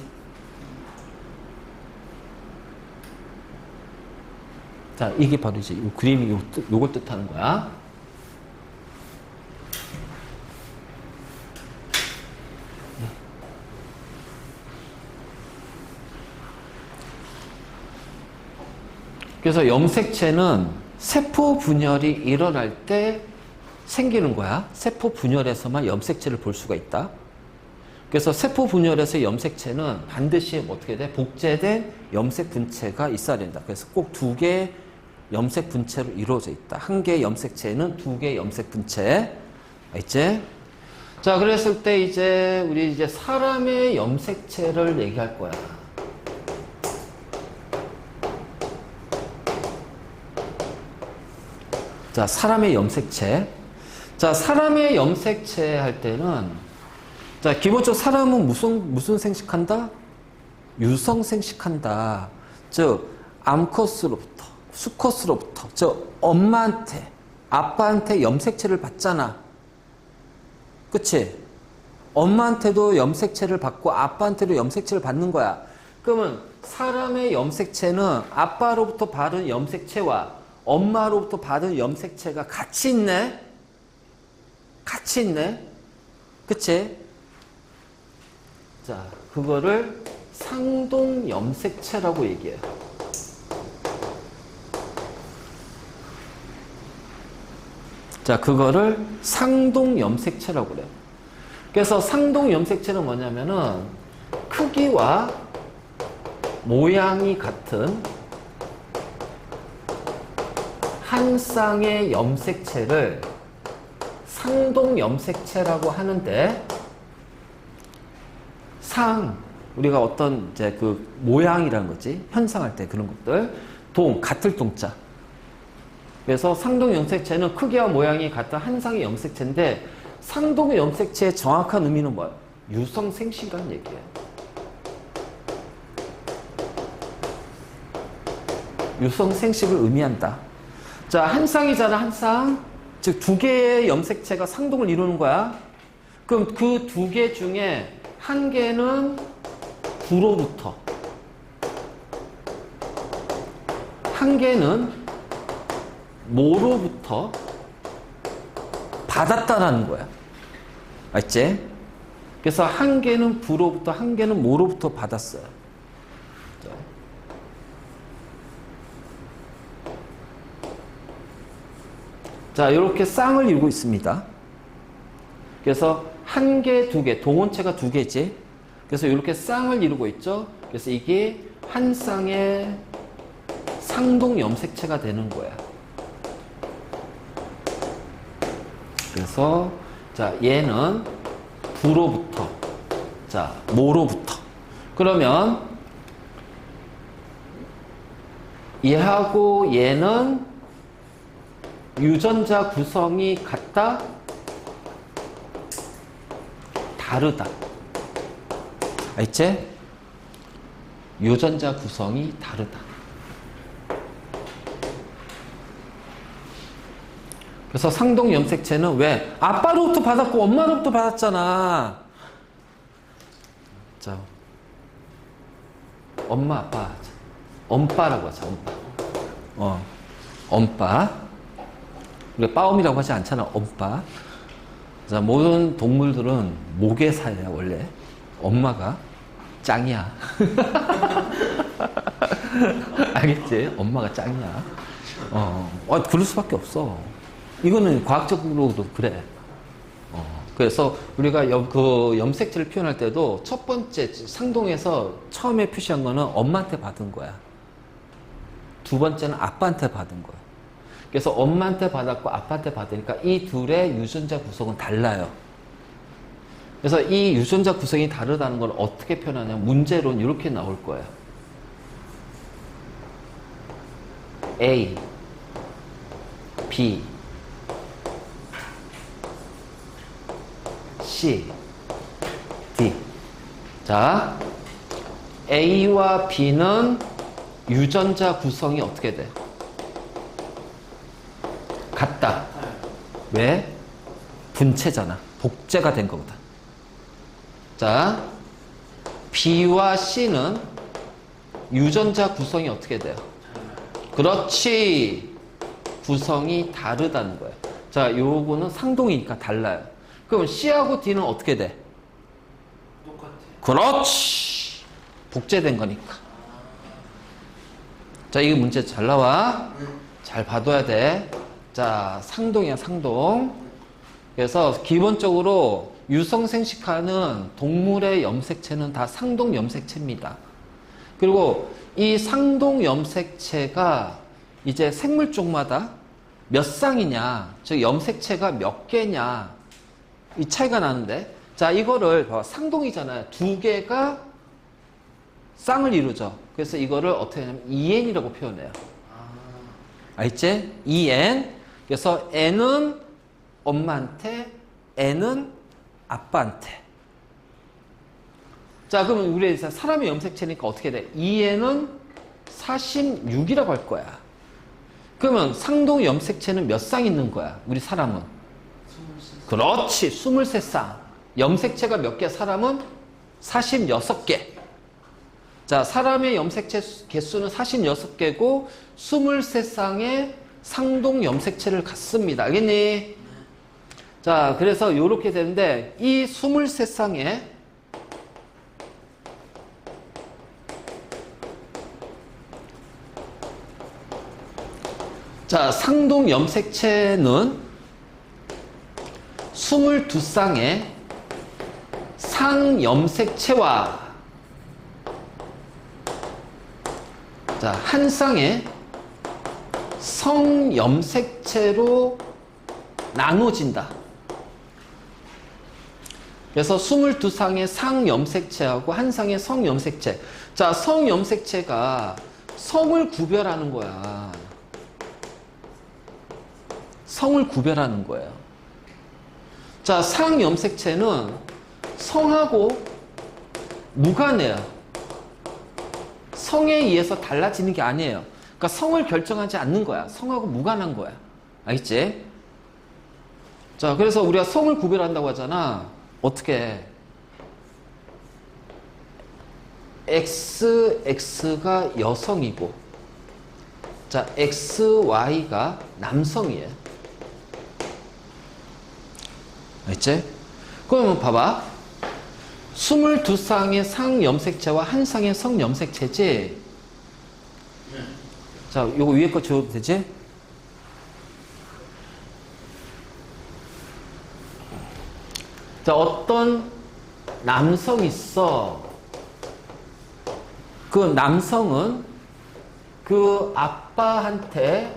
Speaker 1: 자, 이게 바로 이제 이 그림이 요걸 뜻하는 거야. 그래서 염색체는 세포 분열이 일어날 때 생기는 거야. 세포 분열에서만 염색체를 볼 수가 있다. 그래서 세포 분열에서 염색체는 반드시 어떻게 돼? 복제된 염색 분체가 있어야 된다. 그래서 꼭 2개의 염색 분체로 이루어져 있다. 1개의 염색체는 2개의 염색 분체. 알지? 자, 그랬을 때 이제 우리 이제 사람의 염색체를 얘기할 거야. 자, 사람의 염색체. 자, 사람의 염색체 할 때는, 자, 기본적으로 사람은 무슨 생식한다? 유성 생식한다. 즉, 암컷으로부터, 수컷으로부터, 즉, 엄마한테, 아빠한테 염색체를 받잖아. 그치? 엄마한테도 염색체를 받고 아빠한테도 염색체를 받는 거야. 그러면 사람의 염색체는 아빠로부터 받은 염색체와 엄마로부터 받은 염색체가 같이 있네? 같이 있네? 그치? 자, 그거를 상동 염색체라고 얘기해요. 자, 그거를 상동 염색체라고 그래요. 그래서 상동 염색체는 뭐냐면은 크기와 모양이 같은 한 쌍의 염색체를 상동 염색체라고 하는데, 우리가 어떤 이제 그 모양이라는 거지, 현상할 때 그런 것들, 같을 동자. 그래서 상동 염색체는 크기와 모양이 같은 한 쌍의 염색체인데, 상동 염색체의 정확한 의미는 뭐야? 유성 생식이라는 얘기예요. 유성 생식을 의미한다. 자, 한 쌍이잖아, 한 쌍. 즉, 2개의 염색체가 상동을 이루는 거야. 그럼 그 2개 중에 한 개는 부로부터, 한 개는 모로부터 받았다라는 거야. 알지? 그래서 한 개는 부로부터, 한 개는 모로부터 받았어요. 자, 이렇게 쌍을 이루고 있습니다. 그래서 한 개, 2개, 동원체가 2개지. 그래서 이렇게 쌍을 이루고 있죠. 그래서 이게 한 쌍의 상동 염색체가 되는 거야. 그래서 자, 얘는 부로부터, 자, 모로부터. 그러면 얘하고 얘는 유전자 구성이 같다? 다르다. 알지? 유전자 구성이 다르다. 그래서 상동 염색체는 왜? 아빠로부터 받았고 엄마로부터 받았잖아. 자, 엄마, 아빠. 엄빠라고 하자, 엄빠. 엄빠. 우리가 빠옴이라고 하지 않잖아, 엄빠. 자, 모든 동물들은 모계사야, 원래. 엄마가 짱이야. 알겠지? 엄마가 짱이야. 그럴 수밖에 없어. 이거는 과학적으로도 그래. 그래서 우리가 그 염색체를 표현할 때도 첫 번째 상동에서 처음에 표시한 거는 엄마한테 받은 거야. 2번째는 아빠한테 받은 거야. 그래서 엄마한테 받았고 아빠한테 받으니까 이 둘의 유전자 구성은 달라요. 그래서 이 유전자 구성이 다르다는 걸 어떻게 표현하냐면 문제로는 이렇게 나올 거예요. A, B, C, D. 자, A와 B는 유전자 구성이 어떻게 돼? 같다. 왜? 분체잖아. 복제가 된 거거든. 자, B와 C는 유전자 구성이 어떻게 돼요? 그렇지. 구성이 다르다는 거예요. 자, 요거는 상동이니까 달라요. 그럼 C하고 D는 어떻게 돼?
Speaker 2: 똑같아.
Speaker 1: 그렇지. 복제된 거니까. 자, 이게 문제 잘 나와. 잘 봐둬야 돼. 자, 상동이야, 상동. 그래서 기본적으로 유성생식하는 동물의 염색체는 다 상동 염색체입니다. 그리고 이 상동 염색체가 이제 생물 쪽마다 몇 쌍이냐, 즉 염색체가 몇 개냐, 이 차이가 나는데, 자, 이거를 상동이잖아요. 두 개가 쌍을 이루죠. 그래서 이거를 어떻게 하냐면 EN이라고 표현해요. 알겠지? EN. 그래서 N은 엄마한테, N은 아빠한테. 자, 그러면 우리 사람의 염색체니까 어떻게 돼? EN은 46이라고 할 거야. 그러면 상동 염색체는 몇 쌍 있는 거야? 우리 사람은?
Speaker 2: 23.
Speaker 1: 그렇지, 23쌍. 염색체가 몇 개? 사람은 46개. 자, 사람의 염색체 개수는 46개고 23쌍의 상동 염색체를 갖습니다. 알겠니? 자, 그래서 이렇게 되는데 이 23쌍의 자, 상동 염색체는 22쌍의 상염색체와 자, 한 쌍의 성염색체로 나눠진다. 그래서 22쌍의 상염색체하고 한 쌍의 성염색체. 자, 성염색체가 성을 구별하는 거야. 성을 구별하는 거예요. 자, 상염색체는 성하고 무관해요. 성에 의해서 달라지는 게 아니에요. 그러니까 성을 결정하지 않는 거야. 성하고 무관한 거야. 알겠지? 자, 그래서 우리가 성을 구별한다고 하잖아. 어떻게? XX가 여성이고, 자, XY가 남성이에요. 알겠지? 그러면 봐봐. 22쌍의 상염색체와 한 쌍의 성염색체지?
Speaker 2: 네.
Speaker 1: 자, 요거 위에 거 지워도 되지? 자, 어떤 남성이 있어. 그 남성은 그 아빠한테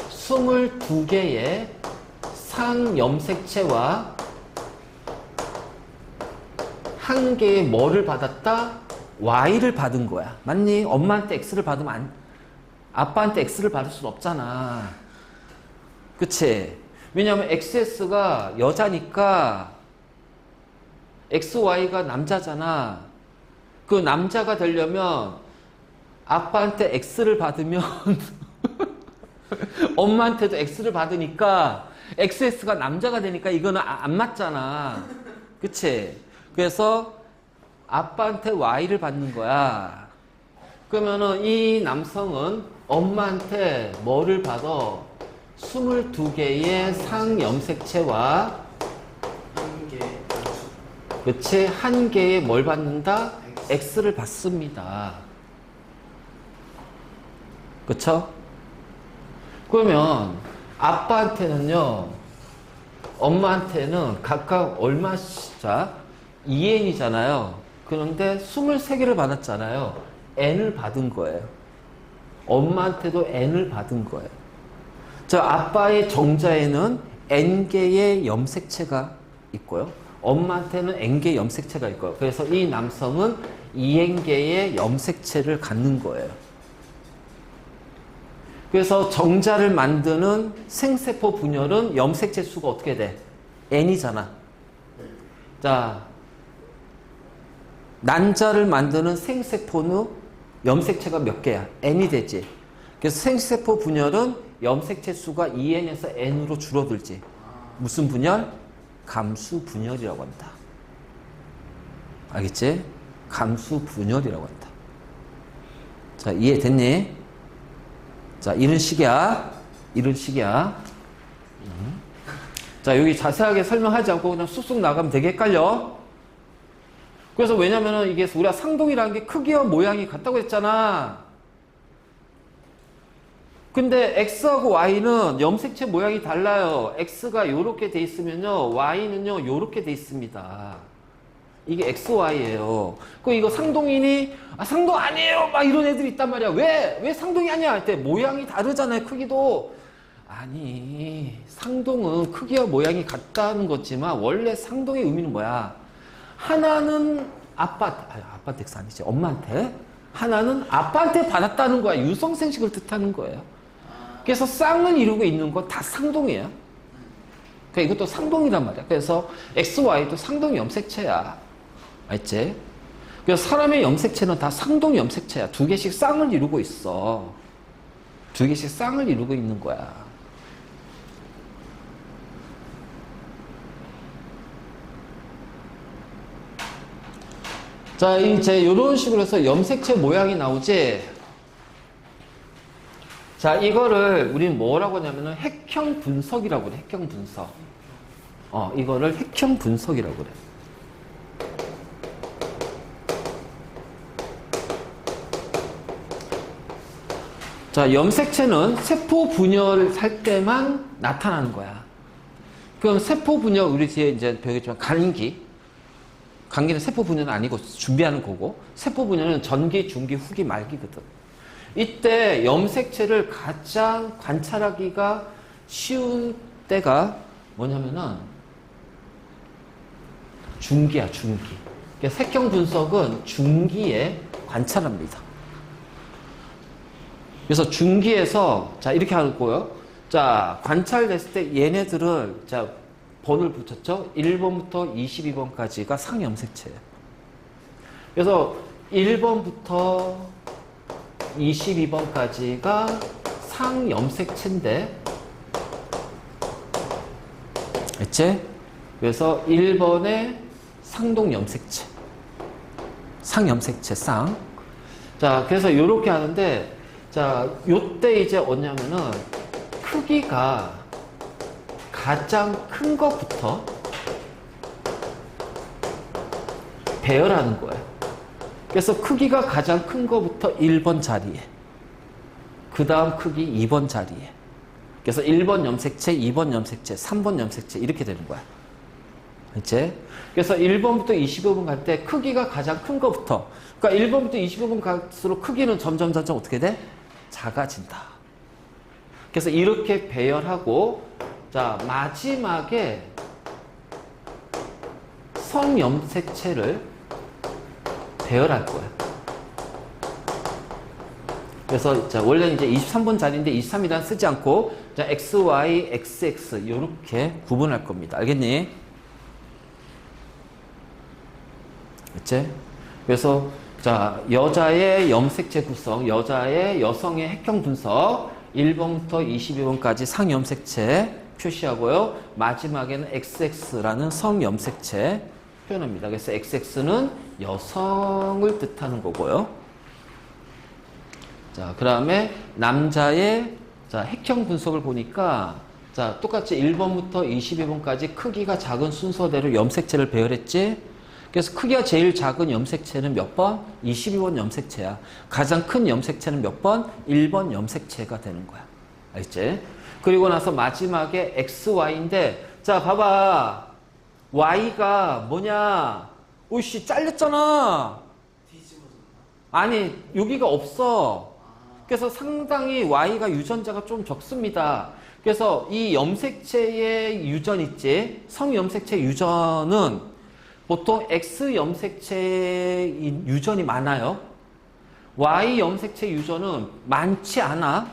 Speaker 1: 22개의 상염색체와 한 개의 뭐를 받았다? Y를 받은 거야. 맞니? 엄마한테 X를 받으면 아빠한테 X를 받을 수는 없잖아. 그치? 왜냐하면 XS가 여자니까 XY가 남자잖아. 그 남자가 되려면 아빠한테 X를 받으면 엄마한테도 X를 받으니까 XS가 남자가 되니까 이거는 안 맞잖아. 그치? 그래서 아빠한테 Y를 받는 거야. 그러면은 이 남성은 엄마한테 뭐를 받아? 22개의 상염색체와
Speaker 2: 한 개.
Speaker 1: 그치? 한 개의 뭘 받는다? X를 받습니다. 그쵸? 그러면 아빠한테는요, 엄마한테는 각각 얼마씩 2N이잖아요. 그런데 23개를 받았잖아요. N을 받은 거예요. 엄마한테도 N을 받은 거예요. 자, 아빠의 정자에는 N개의 염색체가 있고요. 엄마한테는 N개의 염색체가 있고요. 그래서 이 남성은 2N개의 염색체를 갖는 거예요. 그래서 정자를 만드는 생세포 분열은 염색체 수가 어떻게 돼? N이잖아. 자, 난자를 만드는 생세포는 염색체가 몇 개야? N이 되지. 그래서 생세포 분열은 염색체 수가 2N에서 N으로 줄어들지. 무슨 분열? 감수 분열이라고 한다. 알겠지? 감수 분열이라고 한다. 자, 이해됐니? 자, 이런 식이야. 이런 식이야. 자, 여기 자세하게 설명하지 않고 그냥 쑥쑥 나가면 되게 헷갈려. 그래서 왜냐면은 이게 우리가 상동이라는 게 크기와 모양이 같다고 했잖아. 근데 X하고 Y는 염색체 모양이 달라요. X가 요렇게 돼 있으면요. Y는요. 요렇게 돼 있습니다. 이게 XY예요. 그 이거 상동이니? 아, 상동 아니에요. 막 이런 애들이 있단 말이야. 왜 상동이 아니야? 할 때 모양이 다르잖아요. 크기도. 아니, 상동은 크기와 모양이 같다는 거지만 원래 상동의 의미는 뭐야? 하나는 아빠한테 X 아니지. 엄마한테. 하나는 아빠한테 받았다는 거야. 유성생식을 뜻하는 거예요. 그래서 쌍을 이루고 있는 건 다 상동이에요. 그러니까 이것도 상동이란 말이야. 그래서 XY도 상동 염색체야. 알지? 그래서 사람의 염색체는 다 상동 염색체야. 두 개씩 쌍을 이루고 있어. 두 개씩 쌍을 이루고 있는 거야. 자, 이제 이런 식으로 해서 염색체 모양이 나오지. 자, 이거를 우리는 뭐라고 하냐면은 핵형 분석이라고 그래. 핵형 분석. 이거를 핵형 분석이라고 그래. 자, 염색체는 세포 분열할 때만 나타나는 거야. 그럼 세포 분열, 우리 뒤에 이제 배우겠지만 감기는 세포 분열은 아니고 준비하는 거고, 세포 분열은 전기, 중기, 후기, 말기거든. 이때 염색체를 가장 관찰하기가 쉬운 때가 뭐냐면은 중기야, 중기. 그러니까 색형 분석은 중기에 관찰합니다. 그래서 중기에서 자 이렇게 하는 거예요. 자 관찰됐을 때 얘네들을 자 번을 붙였죠. 1번부터 22번까지가 상염색체예요. 그래서 1번부터 22번까지가 상염색체인데, 알지? 그래서 1번에 상동염색체, 상염색체, 쌍. 자, 그래서 이렇게 하는데, 자, 요때 이제 뭐냐면은 크기가 가장 큰 것부터 배열하는 거예요. 그래서 크기가 가장 큰 것부터 1번 자리에, 그 다음 크기 2번 자리에. 그래서 1번 염색체, 2번 염색체, 3번 염색체 이렇게 되는 거야. 이제 그래서 1번부터 25번 갈 때 크기가 가장 큰 것부터, 그러니까 1번부터 25번 갈수록 크기는 점점 어떻게 돼? 작아진다. 그래서 이렇게 배열하고, 자 마지막에 성염색체를 배열할 거야. 그래서 자 원래는 이제 23번 자리인데 23이란 쓰지 않고 자 XY, XX 이렇게 구분할 겁니다. 알겠니? 그치? 그래서 자 여자의 염색체 구성, 여성의 핵형 분석 1번부터 22번까지 상염색체 표시하고요. 마지막에는 XX라는 성염색체 표현합니다. 그래서 XX는 여성을 뜻하는 거고요. 자, 그 다음에 남자의 자, 핵형 분석을 보니까 자, 똑같이 1번부터 22번까지 크기가 작은 순서대로 염색체를 배열했지. 그래서 크기가 제일 작은 염색체는 몇 번? 22번 염색체야. 가장 큰 염색체는 몇 번? 1번 염색체가 되는 거야. 알지? 그리고 나서 마지막에 XY인데 자, 봐봐. Y가 뭐냐? 오씨, 잘렸잖아. 아니, 여기가 없어. 그래서 상당히 Y가 유전자가 좀 적습니다. 그래서 이 염색체의 유전 있지? 성염색체 유전은 보통 X 염색체 유전이 많아요. Y 염색체 유전은 많지 않아.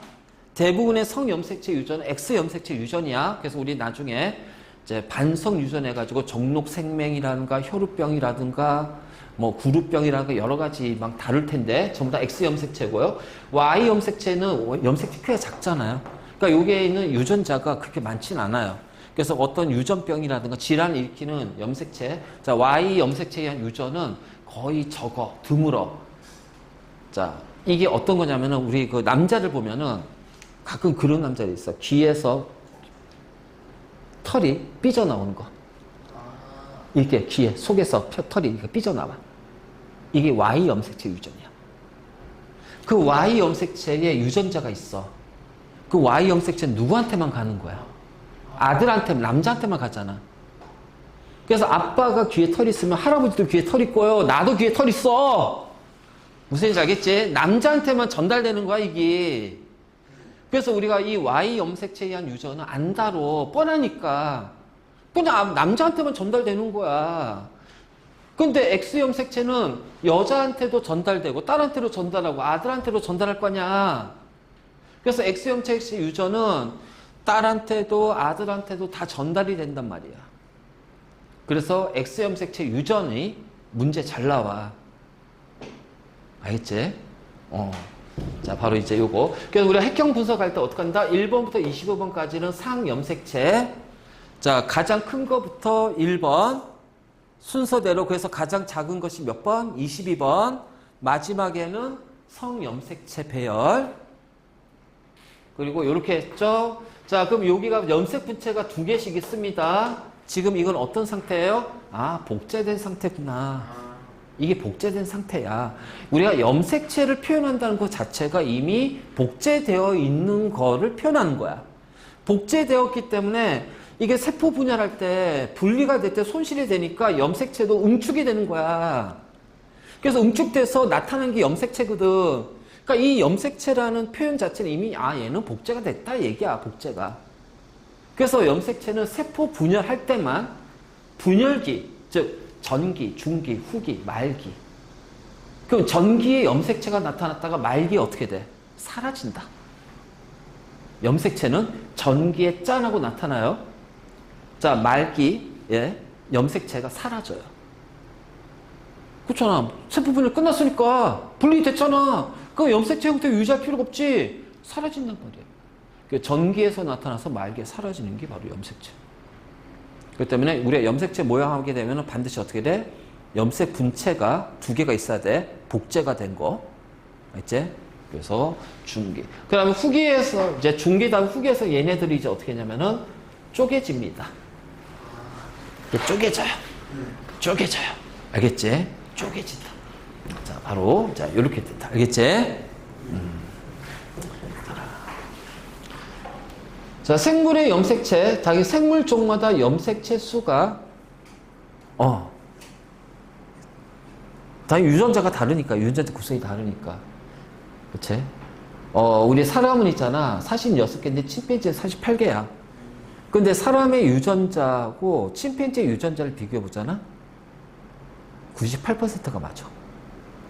Speaker 1: 대부분의 성염색체 유전은 X 염색체 유전이야. 그래서 우리 나중에 이제 반성 유전 해가지고 정록생맹이라든가 혈우병이라든가 뭐 구루병이라든가 여러 가지 막 다룰 텐데 전부 다 X 염색체고요. Y 염색체는 염색체 크기가 작잖아요. 그러니까 여기에 있는 유전자가 그렇게 많진 않아요. 그래서 어떤 유전병이라든가 질환을 일으키는 염색체, 자 Y 염색체에 의한 유전은 거의 적어, 드물어. 자 이게 어떤 거냐면은 우리 그 남자를 보면은 가끔 그런 남자들이 있어. 귀에서 털이 삐져나오는 거. 이렇게 귀에 속에서 털이 이렇게 삐져나와. 이게 Y 염색체 유전이야. 그 Y 염색체에 유전자가 있어. 그 Y 염색체는 누구한테만 가는 거야? 아들한테, 남자한테만 가잖아. 그래서 아빠가 귀에 털 있으면 할아버지도 귀에 털 있고요. 나도 귀에 털 있어. 무슨 얘기인지 알겠지? 남자한테만 전달되는 거야, 이게. 그래서 우리가 이 Y 염색체에 의한 유전은 안 다뤄. 뻔하니까. 그냥 남자한테만 전달되는 거야. 근데 X 염색체는 여자한테도 전달되고 딸한테도 전달하고 아들한테도 전달할 거냐. 그래서 X 염색체 유전은 딸한테도 아들한테도 다 전달이 된단 말이야. 그래서 X 염색체 유전이 문제 잘 나와. 알겠지? 자, 바로 이제 요거. 그래서 우리가 핵형 분석할 때 어떻게 한다? 1번부터 25번까지는 상염색체. 자, 가장 큰 거부터 1번. 순서대로. 그래서 가장 작은 것이 몇 번? 22번. 마지막에는 성염색체 배열. 그리고 이렇게 했죠. 자, 그럼 여기가 염색 분체가 2개씩 있습니다. 지금 이건 어떤 상태예요? 아, 복제된 상태구나. 이게 복제된 상태야. 우리가 염색체를 표현한다는 것 자체가 이미 복제되어 있는 거를 표현하는 거야. 복제되었기 때문에 이게 세포 분열할 때 분리가 될 때 손실이 되니까 염색체도 응축이 되는 거야. 그래서 응축돼서 나타나는 게 염색체거든. 그러니까 이 염색체라는 표현 자체는 이미 얘는 복제가 됐다 얘기야. 복제가. 그래서 염색체는 세포 분열할 때만 분열기, 즉 전기, 중기, 후기, 말기. 그럼 전기에 염색체가 나타났다가 말기에 어떻게 돼? 사라진다. 염색체는 전기에 짠하고 나타나요. 자, 말기에 염색체가 사라져요. 그렇잖아. 세포 분열 끝났으니까 분리됐잖아. 그럼 염색체 형태 유지할 필요가 없지. 사라진단 말이에요. 전기에서 나타나서 말기에 사라지는 게 바로 염색체. 그렇기 때문에 우리가 염색체 모양하게 되면 반드시 어떻게 돼? 염색 분체가 2개가 있어야 돼. 복제가 된 거. 알지? 그래서 중기. 그 다음에 후기에서, 이제 중기 다음 후기에서 얘네들이 이제 어떻게 하냐면은 쪼개집니다. 쪼개져요. 쪼개져요. 알겠지? 쪼개진다. 자, 바로, 자, 요렇게 된다. 알겠지? 자, 생물의 염색체, 당연히 생물종마다 염색체 수가, 당연히 유전자가 다르니까, 유전자 구성이 다르니까. 그치? 우리 사람은 있잖아. 46개인데 침팬지는 48개야. 근데 사람의 유전자하고 침팬지의 유전자를 비교해보잖아? 98%가 맞아.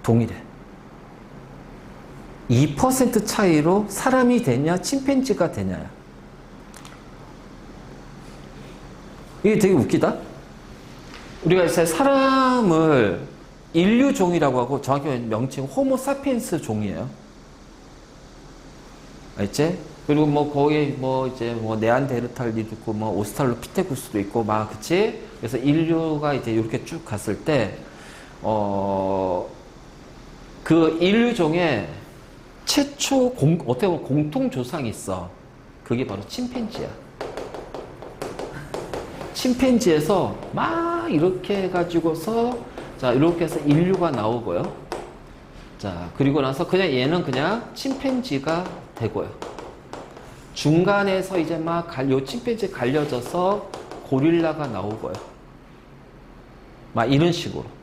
Speaker 1: 동일해. 2% 차이로 사람이 되냐, 침팬지가 되냐야. 이게 되게 웃기다? 우리가 이제 사람을 인류종이라고 하고 정확히 명칭 호모사피엔스 종이에요. 알지? 그리고 뭐 거기 뭐 이제 뭐 네안데르탈도 있고 뭐 오스트랄로피테쿠스도 있고 막 그치? 그래서 인류가 이제 이렇게 쭉 갔을 때 그 인류종의 최초 어떻게 보면 공통 조상이 있어. 그게 바로 침팬지야. 침팬지에서 막 이렇게 해가지고서 자 이렇게 해서 인류가 나오고요. 자 그리고 나서 그냥 얘는 그냥 침팬지가 되고요. 중간에서 이제 막 요 침팬지 갈려져서 고릴라가 나오고요. 막 이런 식으로.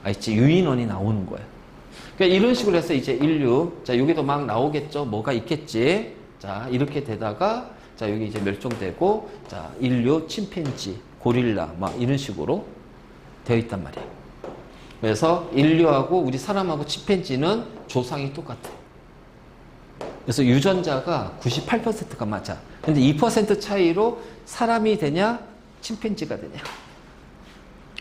Speaker 1: 알지? 유인원이 나오는 거예요. 그러니까 이런 식으로 해서 이제 인류, 자, 여기도 막 나오겠죠? 뭐가 있겠지? 자, 이렇게 되다가, 자, 여기 이제 멸종되고, 자, 인류, 침팬지, 고릴라, 막 이런 식으로 되어 있단 말이에요. 그래서 인류하고 우리 사람하고 침팬지는 조상이 똑같아요. 그래서 유전자가 98%가 맞아. 근데 2% 차이로 사람이 되냐, 침팬지가 되냐.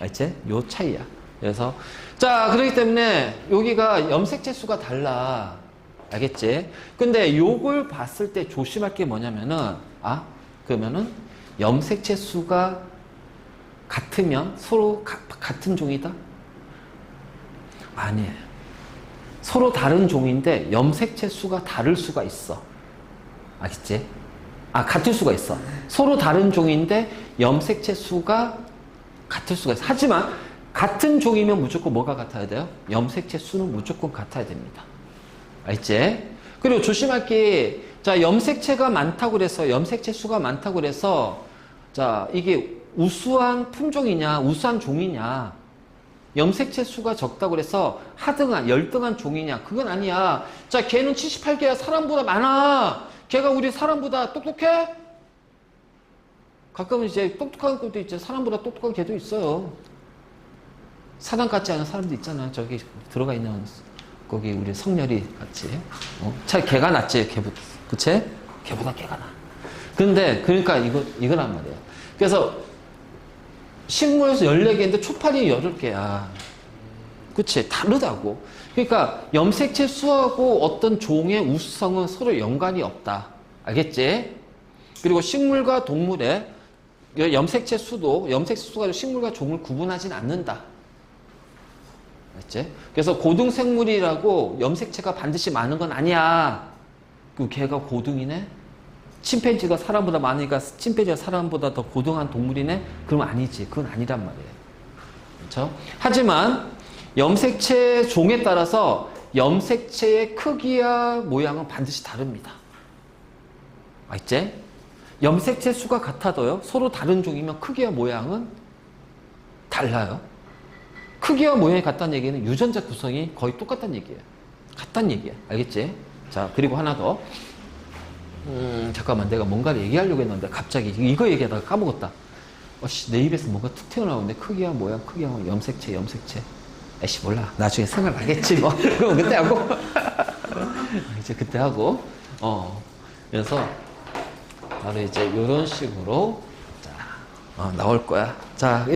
Speaker 1: 알지? 요 차이야. 그래서, 자, 그렇기 때문에 여기가 염색체 수가 달라. 알겠지? 근데 요걸 봤을 때 조심할 게 뭐냐면은, 그러면은 염색체 수가 같으면 서로 같은 종이다? 아니에요. 서로 다른 종인데 염색체 수가 다를 수가 있어. 알겠지? 같을 수가 있어. 서로 다른 종인데 염색체 수가 같을 수가 있어. 하지만 같은 종이면 무조건 뭐가 같아야 돼요? 염색체 수는 무조건 같아야 됩니다. 알지? 그리고 조심할 게 자, 염색체가 많다고 그래서, 염색체 수가 많다고 그래서, 자, 이게 우수한 품종이냐, 우수한 종이냐, 염색체 수가 적다고 그래서 하등한, 열등한 종이냐, 그건 아니야. 자, 걔는 78개야. 사람보다 많아. 걔가 우리 사람보다 똑똑해? 가끔은 이제 똑똑한 것도 있죠. 사람보다 똑똑한 개도 있어요. 사람 같지 않은 사람도 있잖아. 저기 들어가 있는, 거기 우리 성렬이 같이. 차라리 걔가 낫지, 걔보다. 그치? 걔보다 걔가 나. 근데, 그러니까 이거란 말이야. 그래서, 식물에서 14개인데 초파리 8개야. 그치? 다르다고. 그러니까, 염색체 수하고 어떤 종의 우수성은 서로 연관이 없다. 알겠지? 그리고 식물과 동물의 염색체 수도, 염색체 수가 식물과 종을 구분하진 않는다. 알겠지? 그래서 고등생물이라고 염색체가 반드시 많은 건 아니야. 그 걔가 고등이네? 침팬지가 사람보다 많으니까 침팬지가 사람보다 더 고등한 동물이네? 그러면 아니지. 그건 아니란 말이에요. 그렇죠? 하지만 염색체 종에 따라서 염색체의 크기와 모양은 반드시 다릅니다. 알겠지? 염색체 수가 같아도요, 서로 다른 종이면 크기와 모양은 달라요. 크기와 모양이 같다는 얘기는 유전자 구성이 거의 똑같다는 얘기예요. 같다는 얘기야. 알겠지? 자, 그리고 하나 더. 잠깐만, 내가 뭔가를 얘기하려고 했는데 갑자기 이거 얘기하다가 까먹었다. 내 입에서 뭔가 툭 튀어나오는데 크기와 모양, 크기와 모양, 염색체. 에이씨, 몰라. 나중에 생각나겠지, 뭐. 그럼 그때 하고. 이제 그때 하고. 그래서 바로 이제 이런 식으로 자, 나올 거야. 자.